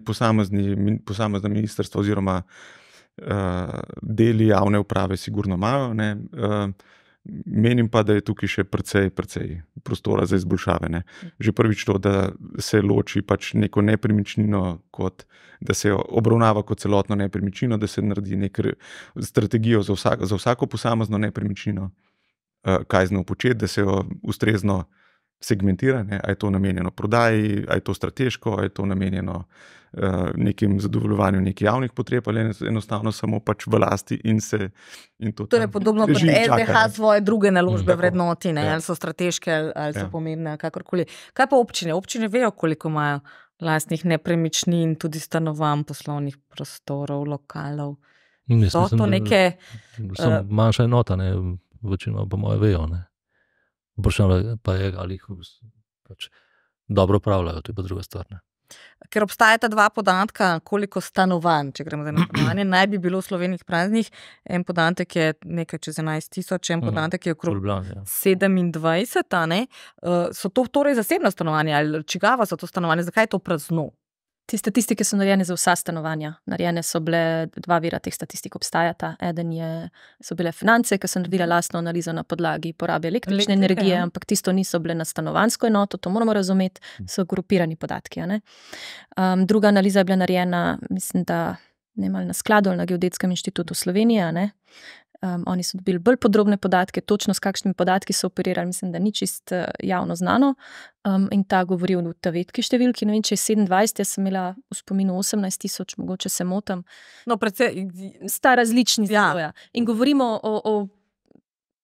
ministrstva oziroma deli javne uprave sigurno imajo. Ne. Menim pa, da je tukaj še precej prostora za izboljšave. Ne. Že prvič to, da se loči pač neko nepremičnino, da se jo obravnava kot celotno nepremičnino, da se naredi neko strategijo za vsako posamezno nepremičnino, kaj z njo početi, da se jo ustrezno segmentira, ne. A je to namenjeno prodaji, a je to strateško, a je to namenjeno nekim zadovoljevanju nekih javnih potreb ali enostavno samo pač v lasti in to je podobno kot SDH svoje druge naložbe vrednoti, Ja. ali so strateške ali so pomembne, kakorkoli. Kaj pa občine? Občine vejo, koliko imajo lastnih nepremičnin, tudi stanovanj, poslovnih prostorov, lokalov. So to neke... Manjša enota, ne, večino pa moje vejo, ne. Vprašanje pa je, ali jih pač dobro upravljajo, to je pa druga stvar, ne. Ker obstajata dva podatka, koliko stanovanj, če gremo za eno stanovanje, naj bi bilo v Sloveniji praznih. En podatek je nekaj čez 11.000, en podatek je okrog 27, a ne. So to torej zasebna stanovanja ali čigava so to stanovanja? Zakaj je to prazno? Te statistike so narejene za vsa stanovanja. Narejene so bile, dva vira teh statistik obstajata. Eden so bile Finance, ki so naredile lastno analizo na podlagi porabe električne energije, ampak tisto niso bile na stanovanjsko enoto, to moramo razumeti, so grupirani podatki. Ne? Druga analiza je bila narejena, mislim, da na skladu ali na Geodetskem inštitutu Slovenije. Ne? Oni so dobili bolj podrobne podatke, točno s kakšnimi podatki so operirali, mislim, da ni čist javno znano. In ta govori o ta vetki številki, ne vem, če je 27, jaz sem imela v spominu 18.000, mogoče se motim. No, predvsej sta različni zavoja. In govorimo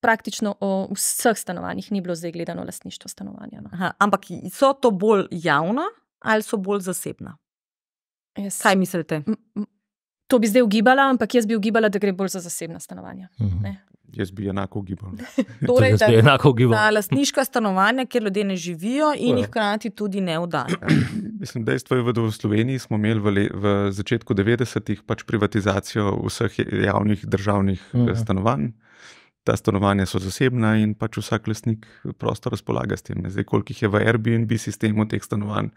praktično o vseh stanovanjih, ni bilo zdaj gledano lastništvo stanovanja. No. Aha, ampak so to bolj javna ali so bolj zasebna? Kaj mislite? To bi zdaj ugibala, ampak jaz bi ugibala, da gre bolj za zasebna stanovanja. Jaz bi enako ugibal. Torej, da lastniška stanovanja, kjer ljudje ne živijo in jih hkrati tudi ne oddajo. Mislim, dejstvo je, da v Sloveniji smo imeli v začetku 90-ih pač privatizacijo vseh javnih državnih stanovanj. Ta stanovanja so zasebna in pač vsak lastnik prosto razpolaga s tem. Zdaj, koliko jih je v Airbnb sistemu teh stanovanj,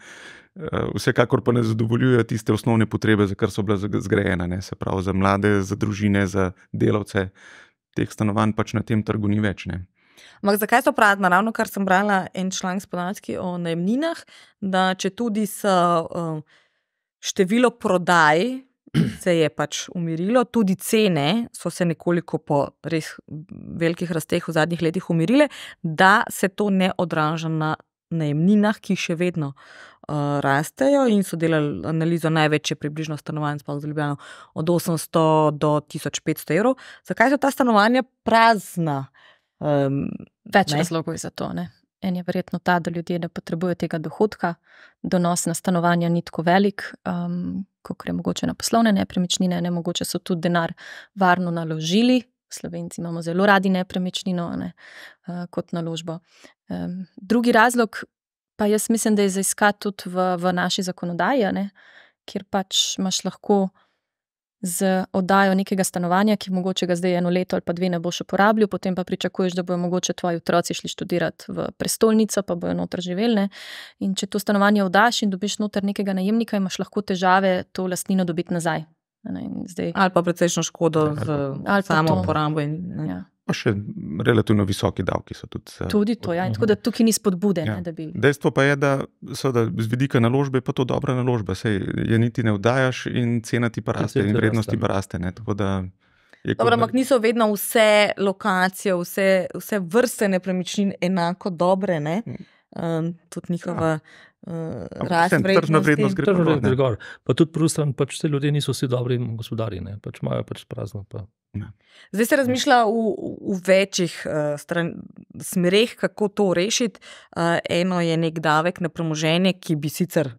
vsekakor pa ne zadovoljujejo tiste osnovne potrebe, za kar so bila zgrajena, ne. Se pravi, za mlade, za družine, za delavce. Teh stanovanj pač na tem trgu ni več, ne. Ampak zakaj so prazna? Ravno kar sem brala en članek s podatki o najemninah, da če tudi so število prodaj se je pač umirilo, tudi cene so se nekoliko po res velikih rasteh v zadnjih letih umirile, da se to ne odraža na najemninah, ki še vedno rastejo in so delali analizo največje približno stanovanj sploh z Ljubljano od 800 do 1500 evrov. Zakaj so ta stanovanja prazna? Več razlogov je za to, ne? En je verjetno ta, da ljudje ne potrebujejo tega dohodka, donos na stanovanja ni tako velik, kot je mogoče na poslovne nepremičnine, ne, mogoče so tudi denar varno naložili. Slovenci imamo zelo radi nepremičnino, ne, kot naložbo. Drugi razlog pa jaz mislim, da je za iskati tudi v naši zakonodaji, ne, kjer pač imaš lahko z oddajo nekega stanovanja, ki mogoče ga zdaj 1 leto ali pa 2 ne boš uporabljal, potem pa pričakuješ, da bojo mogoče tvoji otroci šli študirati v prestolnico, pa bojo noter živeli, ne. In če to stanovanje oddaš in dobiš noter nekega najemnika, imaš lahko težave to lastnino dobiti nazaj. Zdaj... Ali pa precejšno škodo z samo uporabo. Ja. Pa še relativno visoki davki so tudi. Tudi to, ja. In tako da tukaj ni spodbude. Ja. Ne, da bi... Dejstvo pa je, da z vidika naložbe pa to dobra naložba. Sej je niti ne oddajaš in cena ti pa raste in vrednost ti pa raste. Ne. Tako da... Dobro, ampak niso vedno vse lokacije, vse vrste nepremičnin enako dobre, ne? Tudi njihova rast Tržna vrednost gre gre gor. Pa tudi prvi stran, pač te ljudje niso vsi dobri gospodarji, ne? Pač imajo pač prazno. Pa. Zdaj se razmišlja v večjih smereh, kako to rešiti. Eno je nek davek na premoženje, ki bi sicer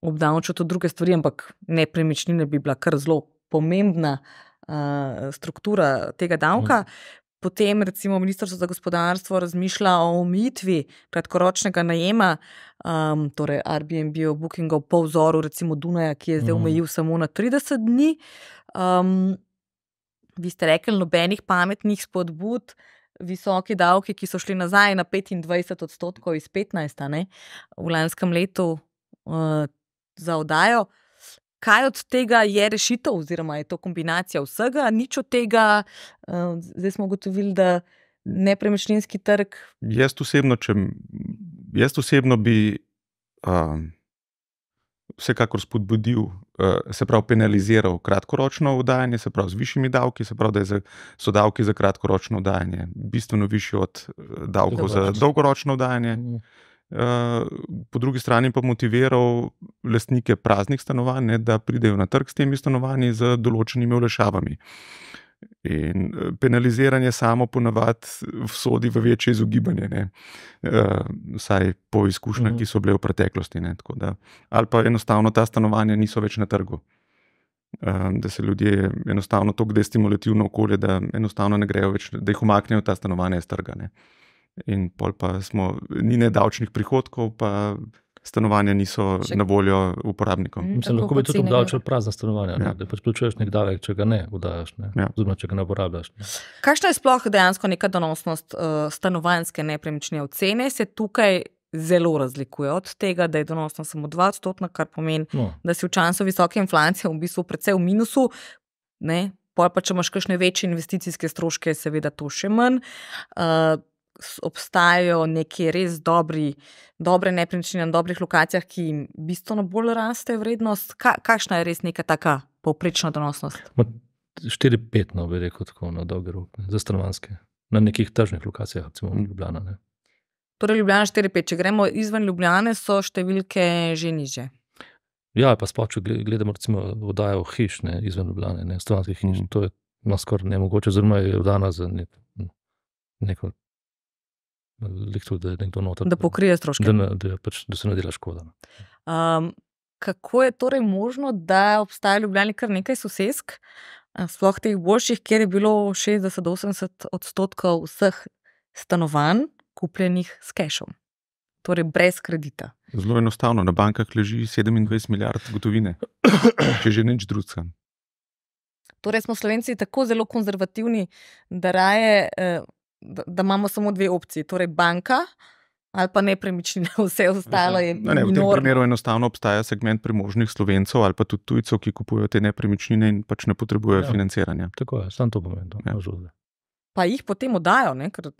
obdavčil tudi druge stvari, ampak nepremičnine bi bila kar zelo pomembna struktura tega davka. Potem recimo Ministrstvo za gospodarstvo razmišlja o omejitvi kratkoročnega najema, torej Airbnb, Bookingov po vzoru recimo Dunaja, ki je zdaj omejil samo na 30 dni. Vi ste rekli, nobenih pametnih spodbud, visoki davki, ki so šli nazaj na 25% iz 15%, ne, v lanskem letu za oddajo. Kaj od tega je rešitev, oziroma je to kombinacija vsega? Nič od tega, zdaj smo ugotovili, da nepremičninski trg. Jaz osebno bi vsekakor spodbudil, se pravi penaliziral kratkoročno oddajanje, se pravi z višjimi davki, se pravi, da so davki za kratkoročno oddajanje bistveno višji od davkov za dolgoročno oddajanje. Po drugi strani pa motiviral lastnike praznih stanovanj, ne, da pridejo na trg s temi stanovanji z določenimi olajšavami. In penaliziranje samo ponavadi sodi v večje izogibanje, ne. Vsaj po izkušnjah, ki so bile v preteklosti. Ne, tako da, ali pa enostavno ta stanovanja niso več na trgu. Da se ljudje enostavno toliko destimulativno okolje, da enostavno ne grejo več, da jih umaknejo ta stanovanja iz trga. Ne. In pol pa ni nedavčnih prihodkov, pa stanovanja niso na voljo uporabnikom. Mislim, lahko bi tudi obdavčili prazna stanovanja, da pač plačuješ nek davek, če ga ne oddajaš, oziroma če ga ne uporabljaš. Kakšna je sploh dejansko neka donosnost stanovanjske nepremičnine? Ocene se tukaj zelo razlikuje od tega, da je donosnost samo 2%, kar pomeni, da si v času visoke inflacije v bistvu precej v minusu, ne? Pol pa, če imaš kakšne večje investicijske stroške, seveda to še manj. Obstajajo neke res dobre nepremičnine na dobrih lokacijah, ki jim bistveno bolj raste vrednost. Kakšna je res neka taka povprečna donosnost? 4-5, bi rekel tako na dolgi rok, za stanovanjske. Na nekih tržnih lokacijah, recimo Ljubljana. Ne. Torej Ljubljana 4-5, če gremo izven Ljubljane, so številke že nižje. Ja, pa sploh, če gledamo recimo oddajo hiš, ne, izven Ljubljane, ne, stanovanjskih hiš, to je skoraj nemogoče, oziroma je oddana za neko da je nekdo noter. Da pokrije stroške. Da se ne dela škoda. Kako je torej možno, da obstaja v Ljubljani kar nekaj sosesk, sploh teh boljših, kjer je bilo 60-80% vseh stanovanj kupljenih s cashom, torej brez kredita? Zelo enostavno, na bankah leži 27 milijard gotovine, če že nič drugega. Torej smo Slovenci tako zelo konzervativni, da raje da imamo samo dve opciji, torej banka ali pa nepremičnina, vse ostalo je minorno. V tem primeru enostavno obstaja segment premožnih Slovencev ali pa tudi tujcev, ki kupujejo te nepremičnine in pač ne potrebujejo financiranja. Tako je, samo to pomeni. Pa jih potem oddajo, ne? Ker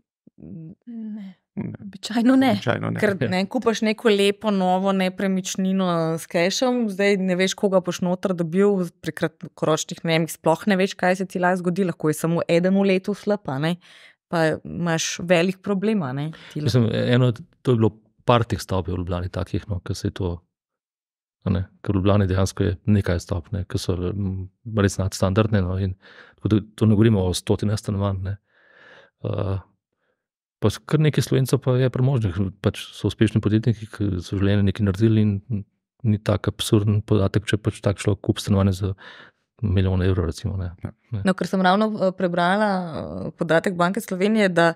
običajno ne. Ker ne kupaš neko lepo novo nepremičnino s cashom, zdaj ne veš, koga boš noter dobil, pri kratkoročnih najemih sploh ne veš, kaj se ti lahko zgodi, lahko je samo eden v letu slab, ne? Pa imaš velik problema, ne? Mislim, to je bilo par teh stavb v Ljubljani takih, ker se je to, ker v Ljubljani dejansko je nekaj stavb, ki so res nadstandardne, in to ne govorimo o 100 stanovanj, ne. Pa kar nekaj Slovencev pa je premožnih, pač so uspešni podjetniki, ki so življenje nekaj naredili in ni tak absurden podatek, če pač tak človek kupi stanovanje za €1 milijon, recimo. Ne. No, ker sem ravno prebrala podatek Banke Slovenije, da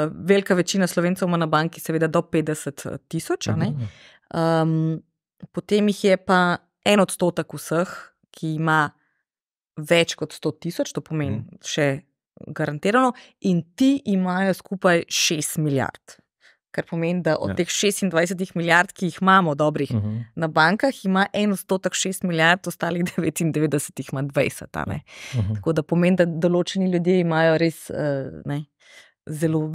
velika večina Slovencev ima na banki seveda do 50.000, ne. Potem jih je pa 1% vseh, ki ima več kot 100.000, to pomeni še garantirano, in ti imajo skupaj 6 milijard. Kar pomeni, da od teh 26 milijard, ki jih imamo dobrih na bankah, ima 1% 6 milijard, ostalih 99 jih ima 20. Ne? Tako da pomeni, da določeni ljudje imajo res zelo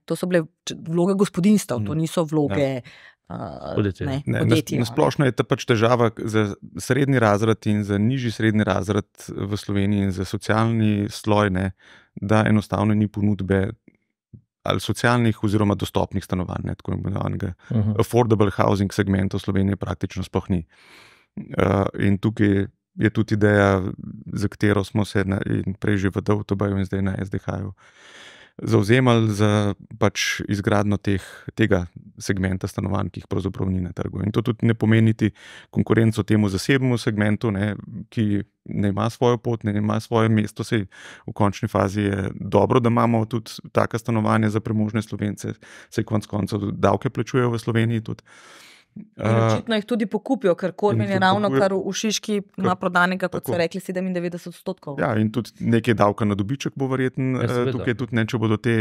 to so bile vloge gospodinjstev, to niso vloge podjetij. Nasplošno je ta pač težava za srednji razred in za nižji srednji razred v Sloveniji in za socialni sloj, ne, da enostavno ni ponudbe ali socialnih oziroma dostopnih stanovanj, ne, tako imenovanega affordable housing segmenta v Sloveniji praktično sploh ni. In tukaj je tudi ideja, za katero smo se prej že v DUTB-ju in zdaj na SDH-ju zavzemali za pač izgradnjo tega segmenta stanovanj, ki jih pravzaprav ni na trgu. In to tudi ne pomeni niti konkurenco temu zasebnemu segmentu, ne, ki ne ima svojo pot, ne ima svoje mesto. Sej v končni fazi je dobro, da imamo tudi taka stanovanja za premožne Slovence, sej konec koncev davke plačujejo v Sloveniji tudi. Očitno jih tudi pokupijo, ker Korvin je ravno kar v Šiški ima prodanega, kot so rekli, 97%. Ja, in tudi nekaj davka na dobiček bo verjetno tukaj tudi ne, če bodo te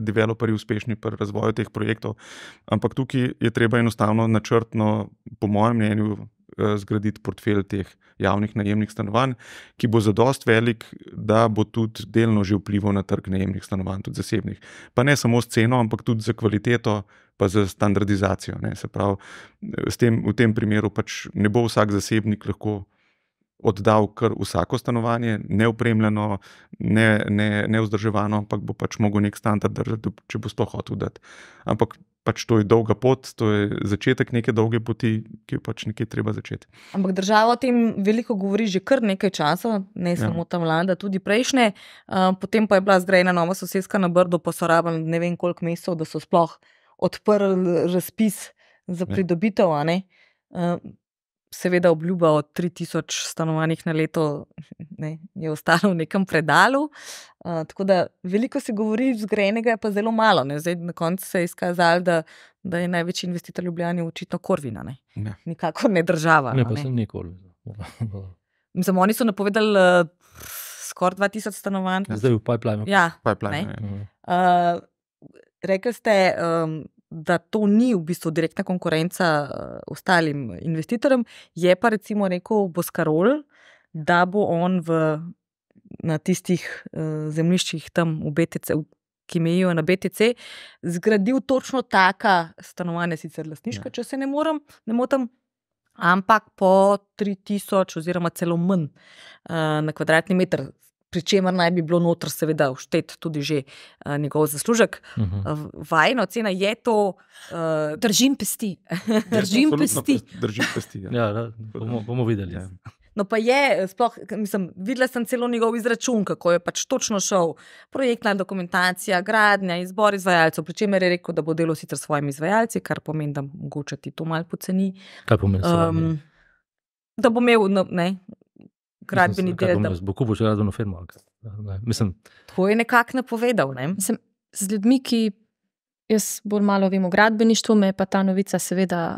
developerji uspešni pri razvoju teh projektov. Ampak tukaj je treba enostavno načrtno, po mojem mnenju, zgraditi portfelj teh javnih najemnih stanovanj, ki bo zadost velik, da bo tudi delno že vplival na trg najemnih stanovanj, tudi zasebnih. Pa ne samo s ceno, ampak tudi za kvaliteto, pa za standardizacijo. Ne. Se pravi, v tem primeru pač ne bo vsak zasebnik lahko oddal kar vsako stanovanje, neopremljeno, nevzdrževano, ampak bo pač mogel nek standard držati, če bo sploh hotel dati. Ampak pač to je dolga pot, to je začetek neke dolge poti, ki jo pač nekje treba začeti. Ampak država o tem veliko govori že kar nekaj časa, ne samo ta vlada, tudi prejšnje. Potem pa je bila zgrajena nova soseska na Brdu, pa so rabili ne vem koliko mesecev, da so sploh odprli razpis za pridobitev, a ne. Seveda obljuba o 3000 stanovanjih na leto je ostalo v nekem predalu. Tako da veliko se govori, zgrajenega je pa zelo malo. Ne. Zdaj na koncu se je izkazalo, da je največji investitor Ljubljani očitno Korvina. Ne. Nikakor ne država. Ne, pa sem nikoli. Mislim, oni so napovedali skoraj 2000 stanovanj. Zdaj v pipeline. Ja, Pipeline. rekli ste, da to ni v bistvu direktna konkurenca ostalim investitorjem, je pa recimo rekel Boscarol, da bo on na tistih zemljiščih tam v BTC, ki mejijo na BTC, zgradil točno taka stanovanja, sicer lastniška, če se ne motim, ampak po 3000 oziroma celo manj na kvadratni meter. Pričemer naj bi bilo noter seveda vštet tudi že njegov zaslužek. Vajna ocena je to... Držim pesti. Držim pesti, ja. Ja, bomo videli. Ja. No pa je, sploh, videla sem celo njegov izračun, kako je pač točno šel projektna dokumentacija, gradnja, izbor izvajalcev, pričemer je rekel, da bo delal sicer s svojimi izvajalci, kar pomeni, da mogoče ti to malo poceni. Kaj pomeni? Da bo imel, gradbeni del. Bo kupil še gradbeno firmo. To je nekako napovedal. Ne? Z ljudmi, ki jaz bolj malo vem o gradbeništvu, me je pa ta novica seveda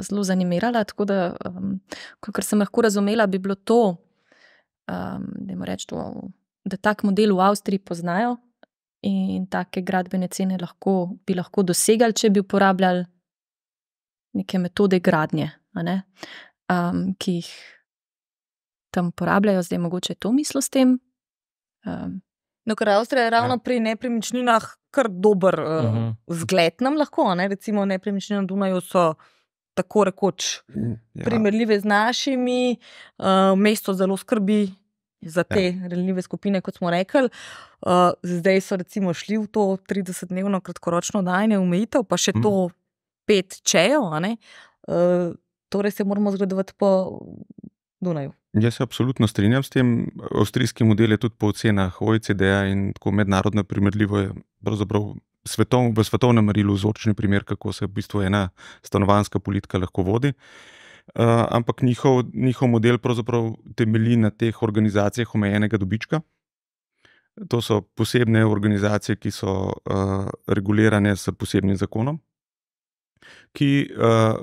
zelo zanimirala, tako da, kakor sem lahko razumela, bi bilo to, da tak model v Avstriji poznajo in take gradbene cene bi lahko dosegali, če bi uporabljali neke metode gradnje, ki jih tam porabljajo, zdaj mogoče to mislo s tem. Ker Avstrija je ravno pri nepremičninah kar dober vzgled nam lahko, recimo nepremičnine na Dunaju so tako rekoč primerljive z našimi, mesto zelo skrbi za te ranljive skupine, kot smo rekli. Zdaj so recimo šli v to 30-dnevno kratkoročno dajanje omejitev, pa še to 5 čejev, torej se moramo zgledovati po Dunaju. Jaz se absolutno strinjam s tem. Avstrijski model je tudi po ocenah OECD-ja in tako mednarodno primerljivo je pravzaprav v svetovnem merilu vzorčni primer, kako se v bistvu ena stanovanjska politika lahko vodi. Ampak njihov model pravzaprav temelji na teh organizacijah omejenega dobička. To so posebne organizacije, ki so regulirane s posebnim zakonom, ki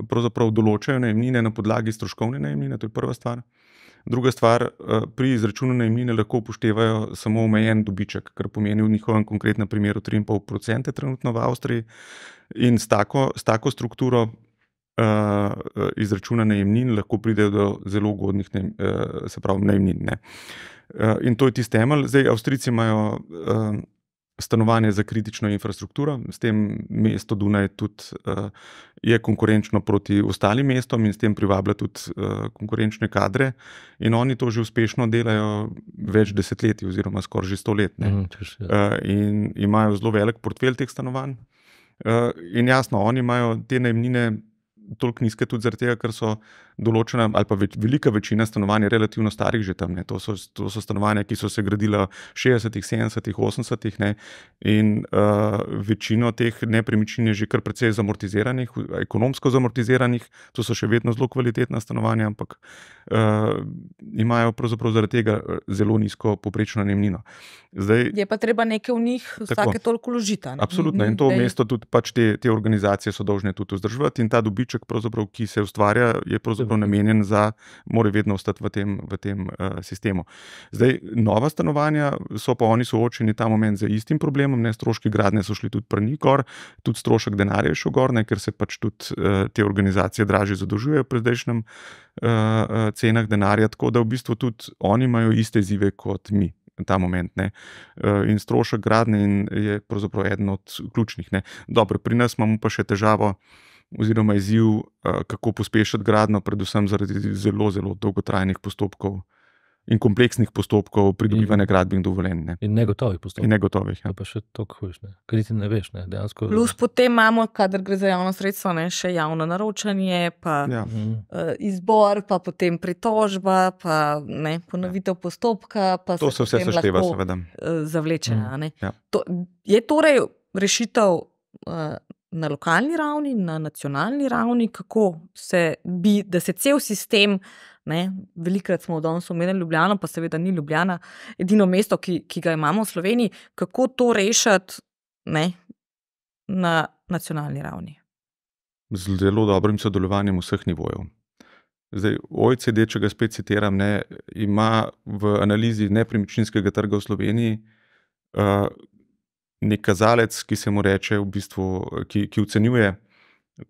pravzaprav določajo najemnine na podlagi stroškovne najemnine, to je prva stvar. Druga stvar, pri izračunu najemnine lahko upoštevajo samo omejen dobiček, kar pomeni v njihovem konkretnem primeru 3,5% trenutno v Avstriji. In s tako strukturo izračuna najemnin lahko pridejo do zelo ugodnih najemnin. In to je tisti temelj. Zdaj, Avstrijci imajo stanovanje za kritično infrastrukturo. S tem mesto Dunaj tudi je konkurenčno proti ostalim mestom in s tem privablja tudi konkurenčne kadre. In oni to že uspešno delajo več desetletij oziroma skoraj že 100 let. In imajo zelo velik portfelj teh stanovanj. In jasno, oni imajo te najemnine toliko nizke tudi zaradi tega, ker so določena ali pa velika večina stanovanj relativno starih že tam. To so stanovanja, ki so se gradila v 60-ih, 70-ih, 80-ih. In večino teh nepremičnin je že kar precej zamortiziranih, ekonomsko zamortiziranih. To so še vedno zelo kvalitetna stanovanja, ampak imajo pravzaprav zaradi tega zelo nizko povprečno najemnino. Zdaj, je pa treba nekaj v njih vsake toliko vložiti. Absolutno. In to mesto tudi pač te organizacije so dolžne tudi vzdrževati in ta dobiček, ki se ustvarja, je pravzaprav namenjen mora vedno ostati v tem sistemu. Zdaj, nova stanovanja so pa oni soočeni ta moment z istim problemom, stroški gradnje so šli tudi pri njih gor, tudi strošek denarja je šel gor, ker se pač tudi te organizacije dražje zadolžujejo pri zdajšnjem cenah denarja, tako da v bistvu tudi oni imajo iste izzive kot mi. Ta moment. In strošek gradnje je pravzaprav eden od ključnih. Dobro, pri nas imamo pa še težavo oziroma izziv, kako pospešiti gradnjo, predvsem zaradi zelo, zelo dolgotrajnih postopkov in kompleksnih postopkov pridobivanja gradbenih dovoljenj. In negotovih postopkov. In negotovih, ja. Pa še toliko hujš, ker ti ne veš, dejansko. Plus potem imamo, kadar gre za javno sredstvo, še javno naročanje, pa izbor, pa potem pritožba, pa ponovitev postopka, pa to se vse sešteva, seveda. Zavlečena. Je torej rešitev na lokalni ravni, na nacionalni ravni, kako da se cel sistem, velikrat smo danes omenili Ljubljano, pa seveda ni Ljubljana edino mesto, ki ga imamo v Sloveniji, kako to rešiti na nacionalni ravni? Z zelo dobrim sodelovanjem vseh nivojev. Zdaj, OECD, če ga spet citiram, ima v analizi nepremičninskega trga v Sloveniji nek kazalec, ki se mu reče v bistvu, ki ocenjuje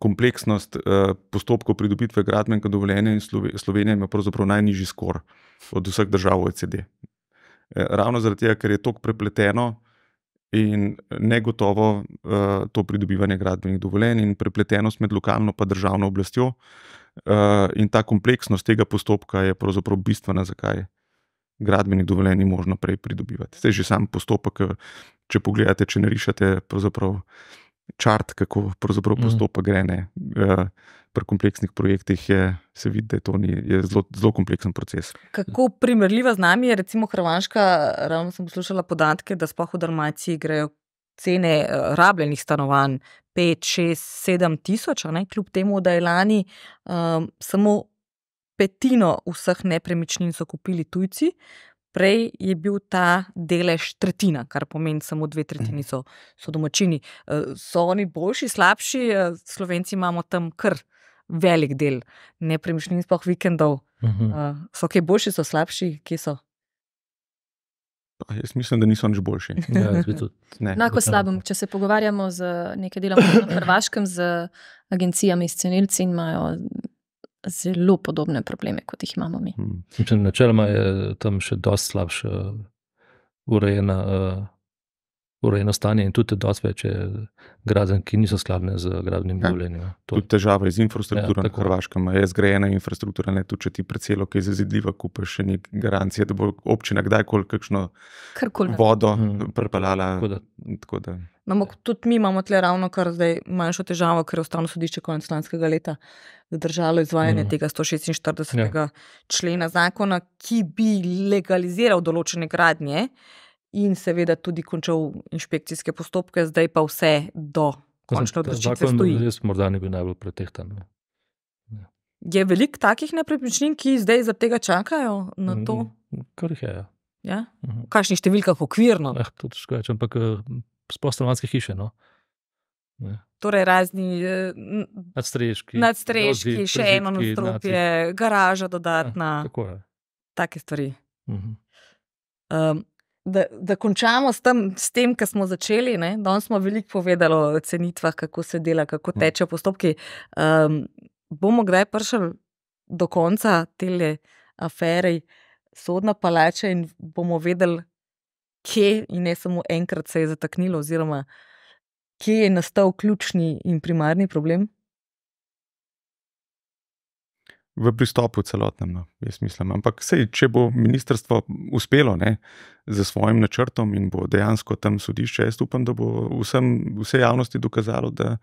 kompleksnost postopkov pridobitve gradbenega dovoljenja, in Slovenija ima pravzaprav najnižji skor od vseh držav OECD. Ravno zaradi tega, ker je toliko prepleteno in negotovo to pridobivanje gradbenih dovoljenj in prepletenost med lokalno pa državno oblastjo, in ta kompleksnost tega postopka je pravzaprav bistvena, zakaj gradbenih dovoljenj ni možno prej pridobivati. Zdaj že sam postopek, če pogledate, če narišete pravzaprav čart, kako pravzaprav postopek gre, pri kompleksnih projektih se vidi, da je zelo, zelo kompleksen proces. Kako primerljiva z nami je recimo Hrvaška, ravno sem poslušala podatke, da sploh v Dalmaciji grejo cene rabljenih stanovanj 5, 6, 7 tisoč, kljub temu, da je lani samo petino vseh nepremičnin so kupili tujci, prej je bil ta delež tretjina, kar pomeni samo 2/3 so domačini. So oni boljši, slabši? Slovenci imamo tam kar velik del nepremičnin, sploh vikendov. So kaj boljši, so slabši, kje so? Jaz mislim, da niso nič boljši. Enako slabem, če se pogovarjamo z nekaj delom na Hrvaškem, z agencijami, s cenilci, in imajo zelo podobne probleme, kot jih imamo mi. Načeloma je tam še dosti slabše urejeno stanje in tudi dosti več gradenj, ki niso skladne z gradbenim dovoljenjem. Tudi težava z infrastrukturo na Hrvaškem. Je zgrajena infrastruktura, tudi če ti parcelo, ki je zazidljiva, kupiš, še ni garancije, da bo občina kdajkoli kakšno vodo prepeljala. No, tudi mi imamo tle ravno kar zdaj manjšo težavo, ker je Ustavno sodišče konec lanskega leta zadržalo izvajanje tega 146. člena zakona, ki bi legaliziral določene gradnje in seveda tudi končal inšpekcijske postopke, zdaj pa vse do končne odločitve stoji. Zakon res morda ne bi najbolj pretehtan. Je veliko takih nepremičnin, ki zdaj za tega čakajo na to? Kar jih je, ja. Ja? V kakšnih številkah okvirno? To težko reči, ampak sploh stanovanjske hiše, no. Torej razni nadstreški, še eno nadstropje, garaža dodatna, take stvari. Da končamo s tem, kar smo začeli, danes smo veliko povedali o cenitvah, kako se dela, kako tečejo postopki. Bomo kdaj prišli do konca tele afere Sodna palača in bomo vedeli, kje in ne samo enkrat se je zataknilo, oziroma kje je nastal ključni in primarni problem? V pristopu celotnem, no, jaz mislim. Ampak sej, če bo ministrstvo uspelo z svojim načrtom in bo dejansko tam sodišče, jaz upam, da bo vse javnosti dokazalo, da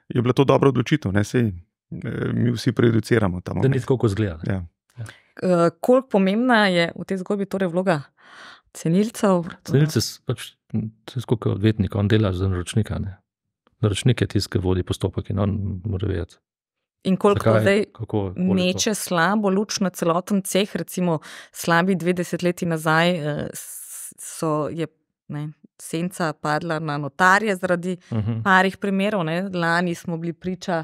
je bila to dobra odločitev. Sej, mi vsi prejudiciramo tam. Da ni tako, kot zgleda. Ja. Koliko pomembna je v tej zgodbi torej vloga cenilcev? Cenilce pač, skoliko odvetnika, on dela za naročnika. Naročnik je tisti, ki vodi postopek in on mora vedeti. In koliko zdaj meče slabo luč na celoten ceh, recimo slabi 20 leti nazaj je senca padla na notarje zaradi parih primerov. Lani smo bili priča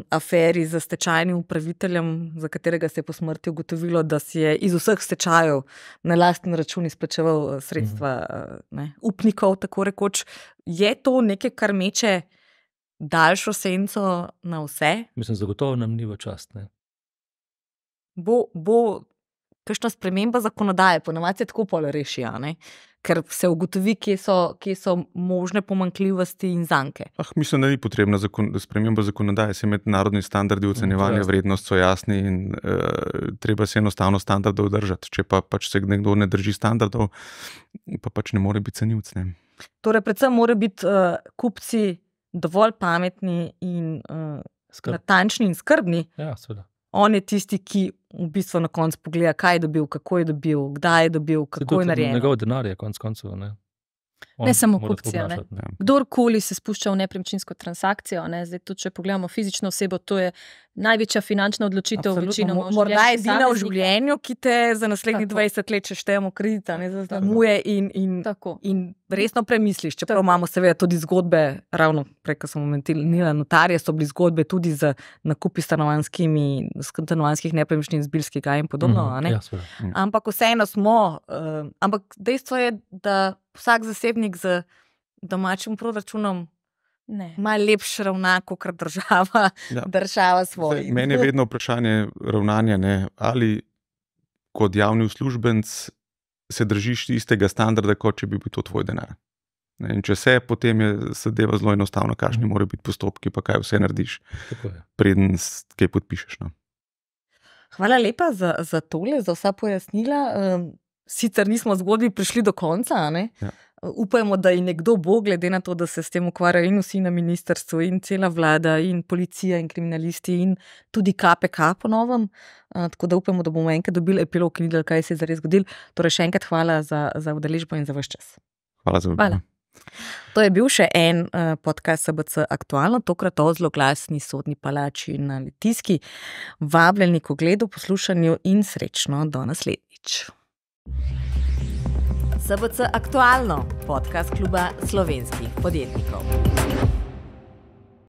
aferi z stečajnim upraviteljem, za katerega se je po smrti ugotovilo, da si je iz vseh stečajev na lasten račun izplačeval sredstva upnikov, tako rekoč. Je to nekaj, kar meče daljšo senco na vse? Mislim, zagotovo nam ni v čast. Bo kakšna sprememba zakonodaje, ponavadi se tako pol reši, ker se ugotovi, kje so možne pomanjkljivosti in zanke. Mislim, da ni potrebna sprememba zakonodaje, se mednarodni standardi ocenjevanja vrednost so jasni in treba se enostavno standardov držati. Če pa pač se nekdo ne drži standardov, pa pač ne more biti cenilec. Torej, predvsem mora biti kupci dovolj pametni in natančni in skrbni. Ja, seveda. On je tisti, ki v bistvu na koncu pogleda, kaj je dobil, kako je dobil, kdaj je dobil, kako je narejeno. Njegov denar je konec koncev. Ne samo kupcija. Kdorkoli se spušča v nepremičninsko transakcijo, zdaj tudi, če pogledamo fizično osebo, to je največja finančna odločitev. Morda je edina v življenju, ki te za naslednjih 20 let še štejemo kredita, zaznamuje in resno premisliš. Čeprav imamo seveda tudi zgodbe, ravno prej, ko smo omenili notarje, so bili zgodbe tudi za nakupi stanovanjskih nepremičnin z Bilskega in podobno. Ampak vseeno ampak dejstvo je, da vsak zasebnik z domačim proračunom ima lepše ravna, kot država svoj. Meni je vedno vprašanje ravnanja, ali kot javni uslužbenec se držiš istega standarda, kot če bi bil to tvoj denar. In če se, potem je zadeva zelo enostavno, kakšni morajo biti postopki, pa kaj vse narediš, preden kaj podpišeš. Hvala lepa za tole, za vsa pojasnila. Sicer nismo zgodbi prišli do konca, Upajmo, da in nekdo bo, glede na to, da se s tem ukvarjajo in vsi na ministrstvu, in cela vlada, in policija, in kriminalisti, in tudi KPK po novem. Tako da upajmo, da bomo enkrat dobili epilog in videli, kaj se je zares zgodilo. Torej še enkrat hvala za udeležbo in za vaš čas. Hvala za vabilo. To je bil še en podcast SBC Aktualno, tokrat o zloglasni sodni palači na Litijski. Vabljeni k ogledu, poslušanju in srečno do naslednjič. SBC Aktualno, podcast kluba slovenskih podjetnikov.